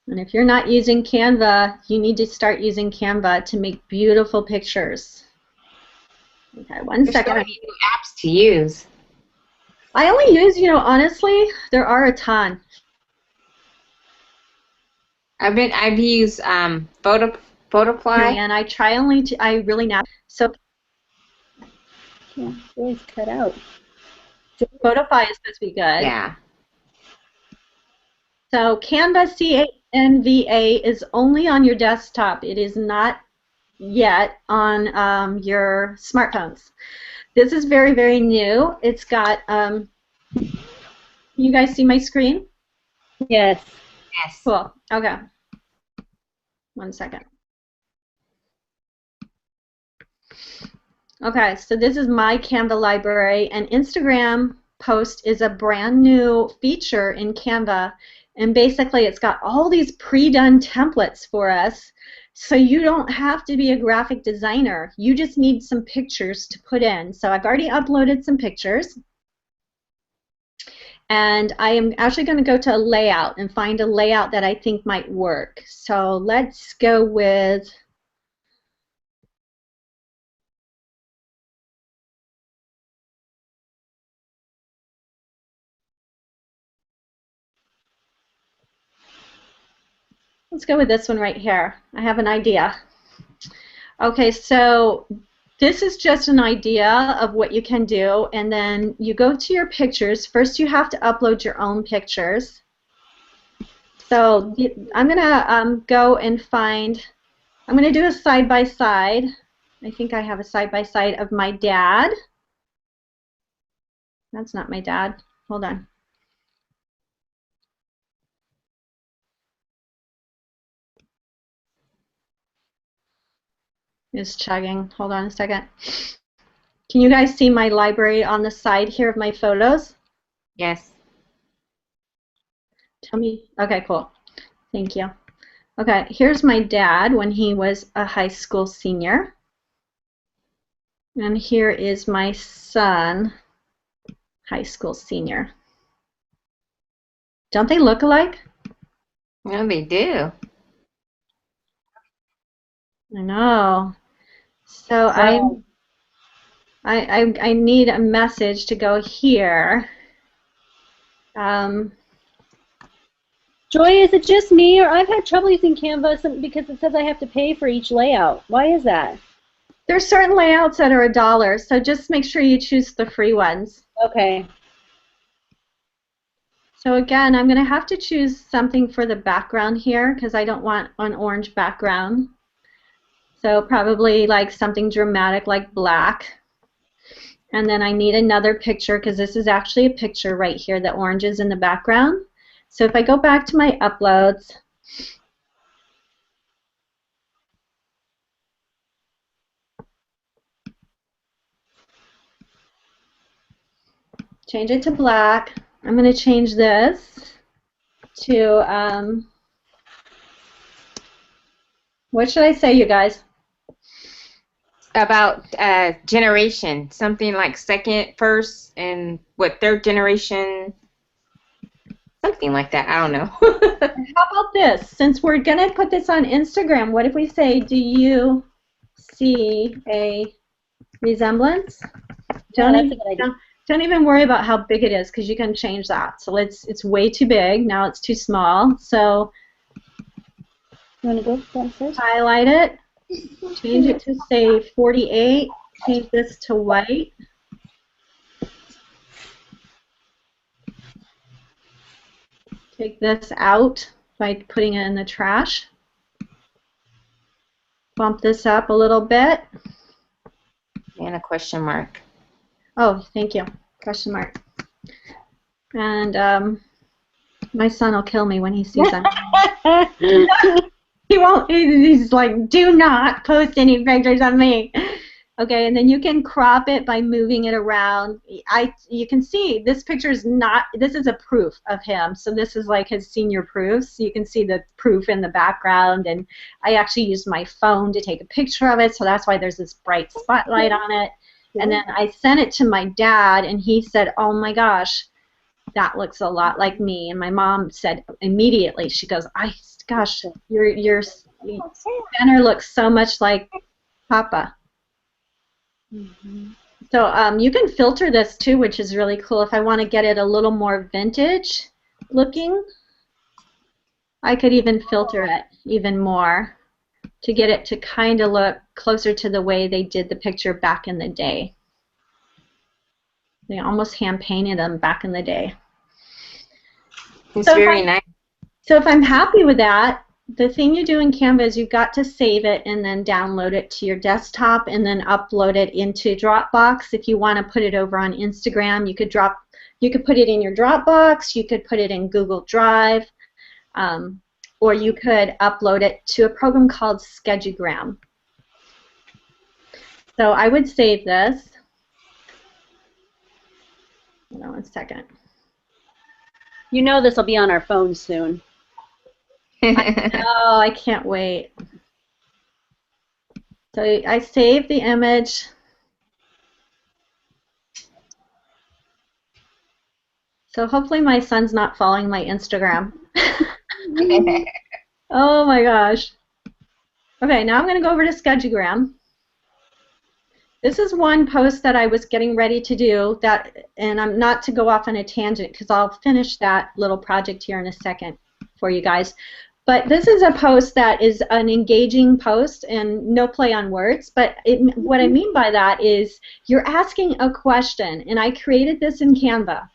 A: And if you're not using Canva, you need to start using Canva to make beautiful pictures. Okay, one second.
C: There's so many new apps to use.
A: I only use, honestly, there are a ton.
C: I've used Photoply.
A: And I try only to, I really now. So
B: Yeah, it's cut out.
A: Photoply is supposed to be good.
C: Yeah.
A: So Canva CANVA is only on your desktop. It is not yet on your smartphones. This is very, very new. It's got, you guys see my screen?
B: Yes.
C: Yes.
A: Cool. Okay. 1 second. Okay, so this is my Canva library, and Instagram Post is a brand new feature in Canva, and basically it's got all these pre-done templates for us, so you don't have to be a graphic designer. You just need some pictures to put in. So I've already uploaded some pictures, and I am actually going to go to a layout and find a layout that I think might work. So let's go with Let's go with this one right here. I have an idea. Okay, so this is just an idea of what you can do, and then you go to your pictures. First, you have to upload your own pictures. So I'm going to go and find, I'm going to do a side-by-side. I think I have a side-by-side of my dad. That's not my dad. Hold on. It's chugging. Hold on a second. Can you guys see my library on the side here of my photos?
C: Yes.
A: Tell me. Okay, cool. Thank you. Okay, here's my dad when he was a high school senior. And here is my son, high school senior. Don't they look alike?
C: No, they do.
A: I know. So
B: Wow.
A: I need a message to go here.
B: Joy, is it just me, or I've had trouble using Canva because it says I have to pay for each layout? Why is that?
A: There's certain layouts that are $1, so just make sure you choose the free ones.
B: Okay.
A: So again, I'm going to have to choose something for the background here because I don't want an orange background. So probably like something dramatic like black. And then I need another picture because this is actually a picture right here. The orange is in the background. So if I go back to my uploads, change it to black. I'm going to change this to, what should I say, you guys?
C: About generation, something like second, first, and what, third generation, something like that. I don't know.
A: How about this? Since we're going to put this on Instagram, what if we say, do you see a resemblance?
B: Yeah, that's a good idea.
A: Don't even worry about how big it is because you can change that. So it's way too big. Now it's too small. So
B: You want to go downstairs?
A: highlight it. Change it to, say, 48. Change this to white. Take this out by putting it in the trash. Bump this up a little bit.
C: And a question mark.
A: Oh, thank you. Question mark. And my son will kill me when he sees that. He won't. He's like, do not post any pictures of me. Okay, and then you can crop it by moving it around. You can see this picture is not. This is a proof of him. So this is like his senior proofs. So you can see the proof in the background, and I actually used my phone to take a picture of it. So that's why there's this bright spotlight on it. And then I sent it to my dad, and he said, "Oh my gosh, that looks a lot like me." And my mom said immediately, she goes, "Gosh, your Benner looks so much like Papa."
B: Mm-hmm.
A: So you can filter this too, which is really cool. If I want to get it a little more vintage looking, I could even filter it even more to get it to kind of look closer to the way they did the picture back in the day. They almost hand painted them back in the day.
C: It's
A: So
C: very nice.
A: So if I'm happy with that, the thing you do in Canva is you've got to save it and then download it to your desktop and then upload it into Dropbox. If you want to put it over on Instagram, you could put it in your Dropbox, you could put it in Google Drive, or you could upload it to a program called Schedugram. So I would save this. Hold on 1 second.
B: You know this will be on our phones soon.
A: Oh, I can't wait. So I saved the image. So hopefully my son's not following my Instagram. Oh my gosh. Okay, now I'm going to go over to Schedugram. This is one post that I was getting ready to do, and I'm not to go off on a tangent because I'll finish that little project here in a second for you guys. But this is a post that is an engaging post and no play on words. But what I mean by that is you're asking a question, and I created this in Canva.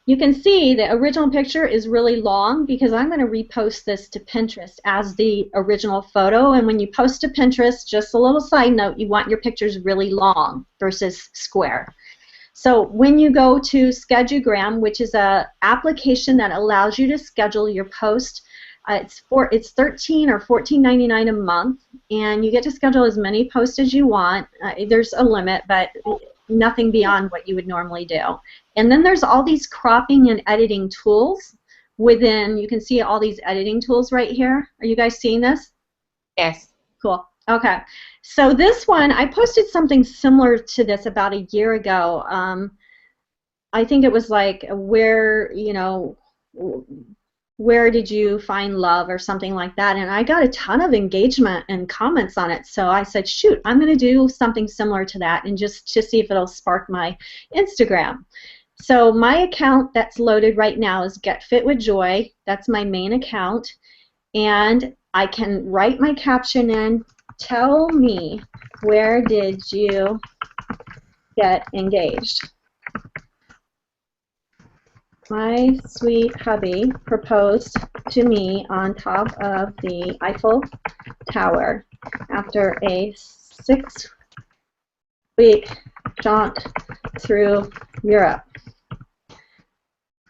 A: You can see the original picture is really long because I'm going to repost this to Pinterest as the original photo. And when you post to Pinterest, just a little side note, you want your pictures really long versus square. So when you go to Schedugram, which is an application that allows you to schedule your post, it's $13 or $14.99 a month, and you get to schedule as many posts as you want. There's a limit, but nothing beyond what you would normally do. And then there's all these cropping and editing tools within. You can see all these editing tools right here. Are you guys seeing this?
C: Yes.
A: Cool. Okay. So this one, I posted something similar to this about a year ago. I think it was like where did you find love or something like that, and I got a ton of engagement and comments on it. So I said, shoot, I'm going to do something similar to that and just to see if it'll spark my Instagram. So my account that's loaded right now is Get Fit with Joy. That's my main account, and I can write my caption in. Tell me, where did you get engaged? My sweet hubby proposed to me on top of the Eiffel Tower after a 6-week jaunt through Europe.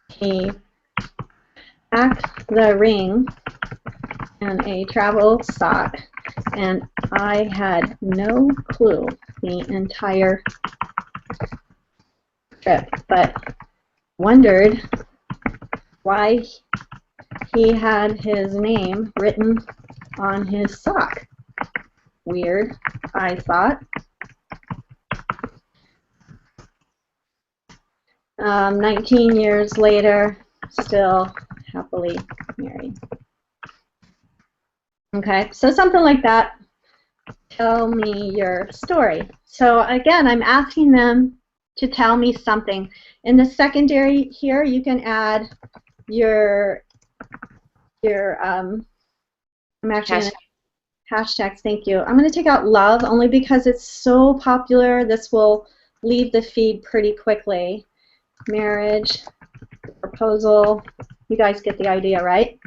A: He packed the ring and a travel sock, and I had no clue the entire trip, but wondered why he had his name written on his sock. Weird, I thought. 19 years later, still happily married. Okay, so something like that. Tell me your story. So again, I'm asking them to tell me something. In the secondary here, you can add your I'm actually going to hashtags. Thank you. I'm going to take out love only because it's so popular. This will leave the feed pretty quickly. Marriage, proposal. You guys get the idea, right?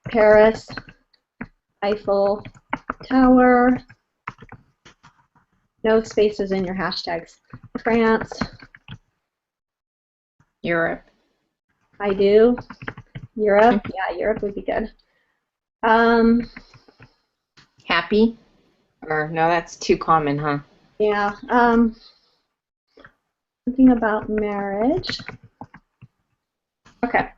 A: Paris, Eiffel Tower. No spaces in your hashtags. France.
C: Europe.
A: I do. Europe. Yeah, Europe would be good.
C: Happy? Or no, that's too common, huh?
A: Yeah. Something about marriage. Okay.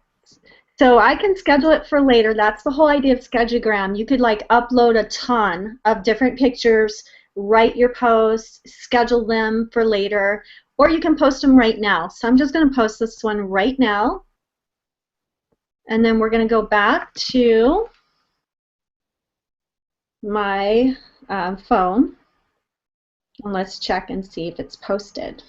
A: So I can schedule it for later. That's the whole idea of Schedugram. You could like upload a ton of different pictures, write your posts, schedule them for later, or you can post them right now. So I'm just going to post this one right now. And then we're going to go back to my phone. And let's check and see if it's posted.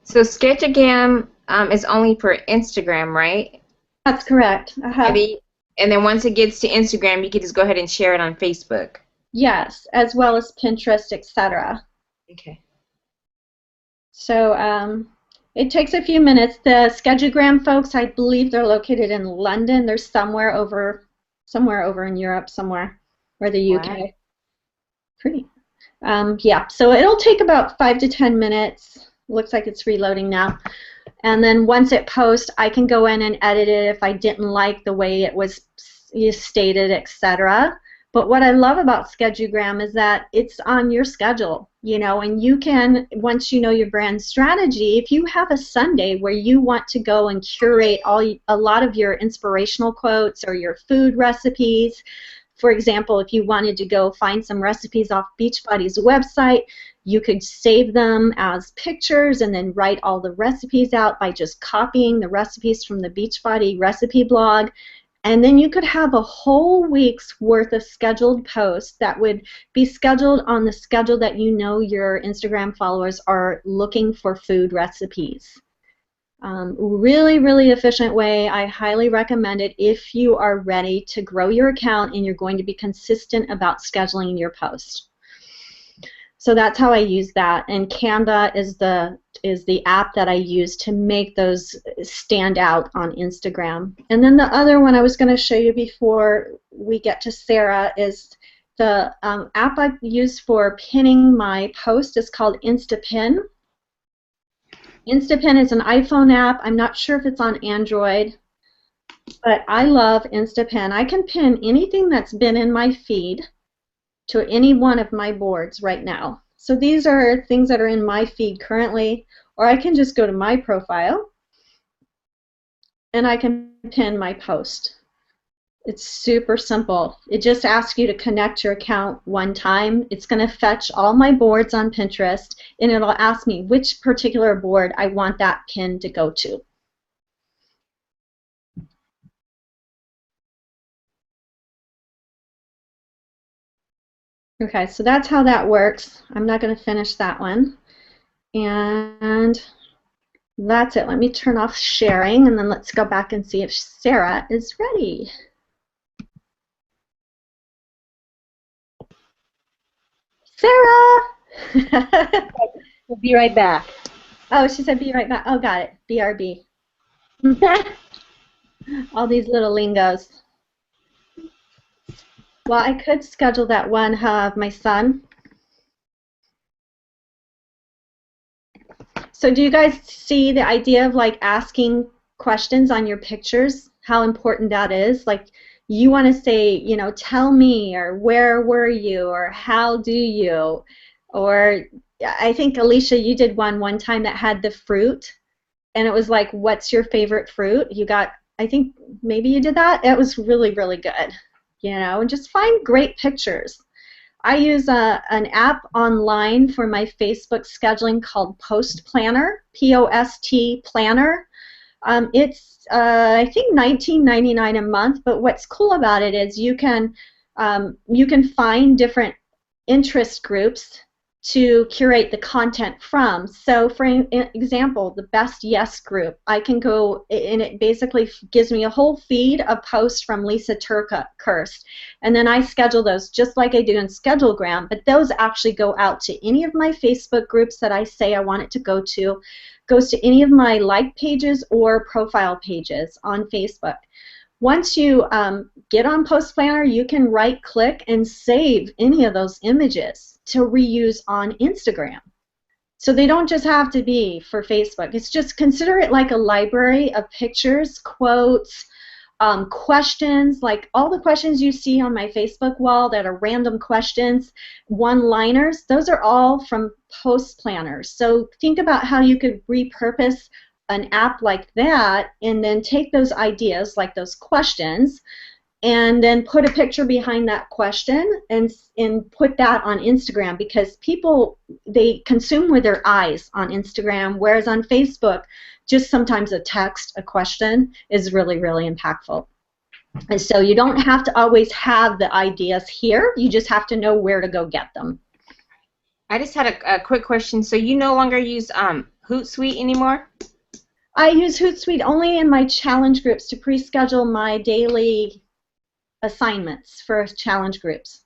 C: So Schedugram is only for Instagram, right?
A: That's correct.
C: Maybe, and then once it gets to Instagram, you can just go ahead and share it on Facebook.
A: Yes, as well as Pinterest, etc.
C: Okay.
A: So it takes a few minutes. The Schedugram folks, I believe they're located in London. They're somewhere over in Europe, somewhere, or the UK.
C: Wow.
A: Pretty. Yeah. So it'll take about 5 to 10 minutes. Looks like it's reloading now. And then once it posts, I can go in and edit it if I didn't like the way it was stated, etc. But what I love about Schedugram is that it's on your schedule, you know, and you can, once you know your brand strategy, if you have a Sunday where you want to go and curate a lot of your inspirational quotes or your food recipes, for example, if you wanted to go find some recipes off Beachbody's website, you could save them as pictures and then write all the recipes out by just copying the recipes from the Beachbody recipe blog. And then you could have a whole week's worth of scheduled posts that would be scheduled on the schedule that you know your Instagram followers are looking for food recipes. Really, really efficient way. I highly recommend it if you are ready to grow your account and you're going to be consistent about scheduling your post. So that's how I use that, and Canva is the app that I use to make those stand out on Instagram. And then the other one I was going to show you before we get to Sarah is the app I use for pinning my post is called Instapin. Instapin is an iPhone app. I'm not sure if it's on Android, but I love Instapin. I can pin anything that's been in my feed to any one of my boards right now. So these are things that are in my feed currently, or I can just go to my profile and I can pin my post. It's super simple. It just asks you to connect your account one time. It's going to fetch all my boards on Pinterest, and it'll ask me which particular board I want that pin to go to. Okay, so that's how that works. I'm not going to finish that one. And that's it. Let me turn off sharing, and then let's go back and see if Sarah is ready. Sarah!
B: We'll be right back.
A: Oh, she said be right back. Oh, got it. BRB. All these little lingos. Well, I could schedule that one of my son. So do you guys see the idea of like asking questions on your pictures? How important that is? Like you want to say, you know, tell me, or where were you, or how do you, or I think Alicia, you did one time that had the fruit, and it was like, what's your favorite fruit? You got, I think maybe you did that. It was really, really good. You know, and just find great pictures. I use an app online for my Facebook scheduling called Post Planner, P-O-S-T Planner. It's I think $19.99 a month, but what's cool about it is you can find different interest groups to curate the content from. So for example, the Best Yes group, I can go, and it basically gives me a whole feed of posts from Lisa TerKeurst, and then I schedule those just like I do in Schedulegram, but those actually go out to any of my Facebook groups that I say I want it to go to, goes to any of my like pages or profile pages on Facebook. Once you get on Post Planner, you can right-click and save any of those images to reuse on Instagram. So they don't just have to be for Facebook. It's just, consider it like a library of pictures, quotes, questions, like all the questions you see on my Facebook wall that are random questions, one-liners, those are all from Post Planners. So think about how you could repurpose an app like that and then take those ideas, like those questions, and then put a picture behind that question and put that on Instagram, because people, they consume with their eyes on Instagram, whereas on Facebook, just sometimes a text, a question is really, really impactful. And so you don't have to always have the ideas here, you just have to know where to go get them.
C: I just had a quick question. So you no longer use Hootsuite anymore?
A: I use Hootsuite only in my challenge groups to pre-schedule my daily assignments for challenge groups.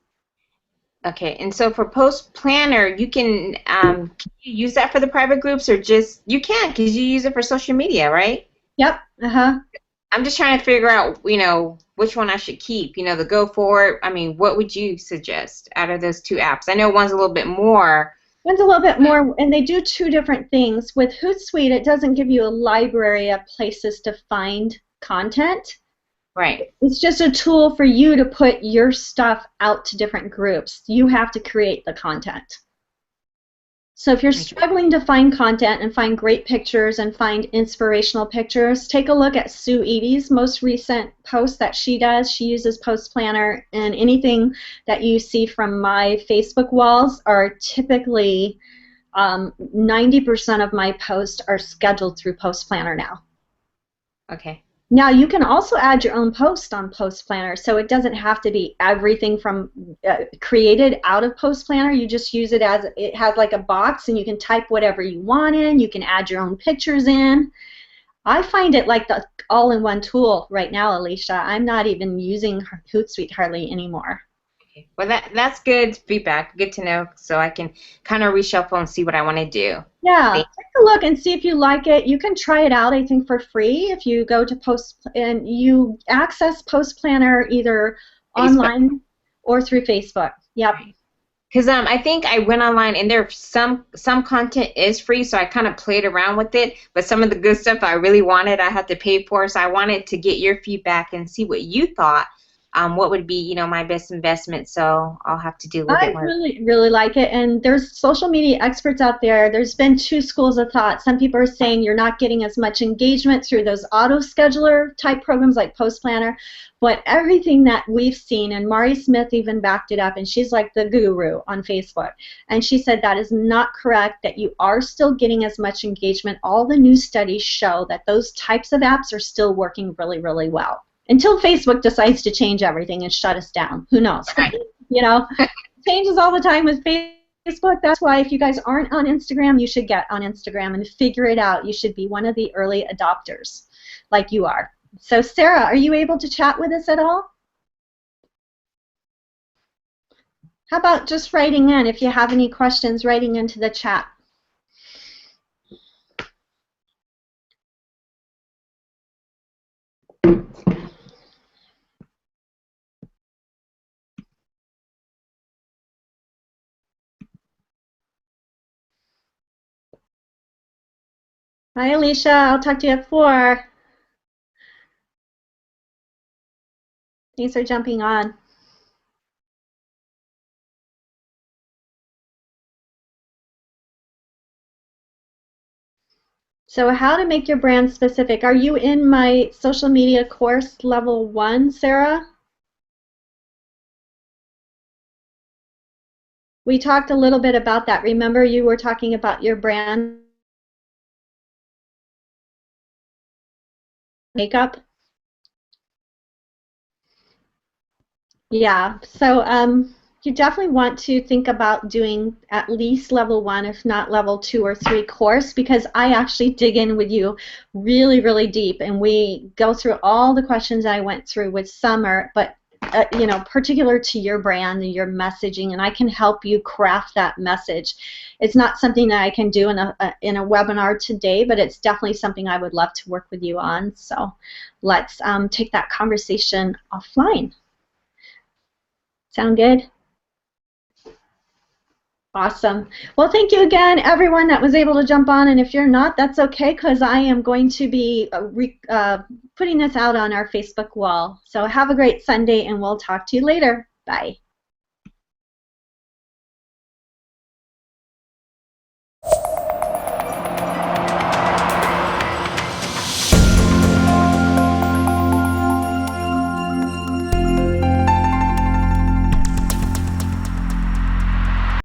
C: Okay, and so for Post Planner, you can you use that for the private groups, or just, you can, because you use it for social media, right?
A: Yep.
C: I'm just trying to figure out, you know, which one I should keep, you know, the Go For It. I mean, what would you suggest out of those two apps? I know one's a little bit more.
A: One's a little bit more, and they do two different things. With Hootsuite, it doesn't give you a library of places to find content.
C: Right.
A: It's just a tool for you to put your stuff out to different groups. You have to create the content. So if you're struggling to find content and find great pictures and find inspirational pictures, take a look at Sue Edie's most recent post that she does. She uses Post Planner, and anything that you see from my Facebook walls are typically 90% of my posts are scheduled through Post Planner now.
C: Okay.
A: Now you can also add your own post on Post Planner, so it doesn't have to be everything from created out of Post Planner. You just use it as, it has like a box, and you can type whatever you want in. You can add your own pictures in. I find it like the all-in-one tool right now, Alicia. I'm not even using Hootsuite hardly anymore.
C: Okay. Well, that's good feedback. Good to know, so I can kind of reshuffle and see what I want to do.
A: Yeah, take a look and see if you like it. You can try it out, I think, for free if you go to Post and you access Post Planner either online or through Facebook. Yep.
C: Because I think I went online and there some content is free, so I kind of played around with it. But some of the good stuff I really wanted, I had to pay for. So I wanted to get your feedback and see what you thought. What would be, my best investment? So I'll have to do a little bit more.
A: I really like it, and there's social media experts out there. There's been two schools of thought. Some people are saying you're not getting as much engagement through those auto scheduler type programs like Post Planner, but everything that we've seen, and Mari Smith even backed it up, and she's like the guru on Facebook, and she said that is not correct, that you are still getting as much engagement. All the new studies show that those types of apps are still working really, really well. Until Facebook decides to change everything and shut us down. Who knows?
C: Right.
A: Changes all the time with Facebook. That's why if you guys aren't on Instagram, you should get on Instagram and figure it out. You should be one of the early adopters like you are. So Sarah, are you able to chat with us at all? How about just writing in, if you have any questions, writing into the chat. Hi, Alicia. I'll talk to you at 4. Thanks for jumping on. So how to make your brand specific. Are you in my social media course level 1, Sarah? We talked a little bit about that. Remember, you were talking about your brand makeup? Yeah, so you definitely want to think about doing at least level 1, if not level 2 or 3 course, because I actually dig in with you really, really deep, and we go through all the questions I went through with Summer, but particular to your brand and your messaging, and I can help you craft that message. It's not something that I can do in a webinar today, but it's definitely something I would love to work with you on. So let's take that conversation offline. Sound good? Awesome. Well, thank you again, everyone that was able to jump on, and if you're not, that's okay, because I am going to be putting this out on our Facebook wall. So have a great Sunday, and we'll talk to you later. Bye.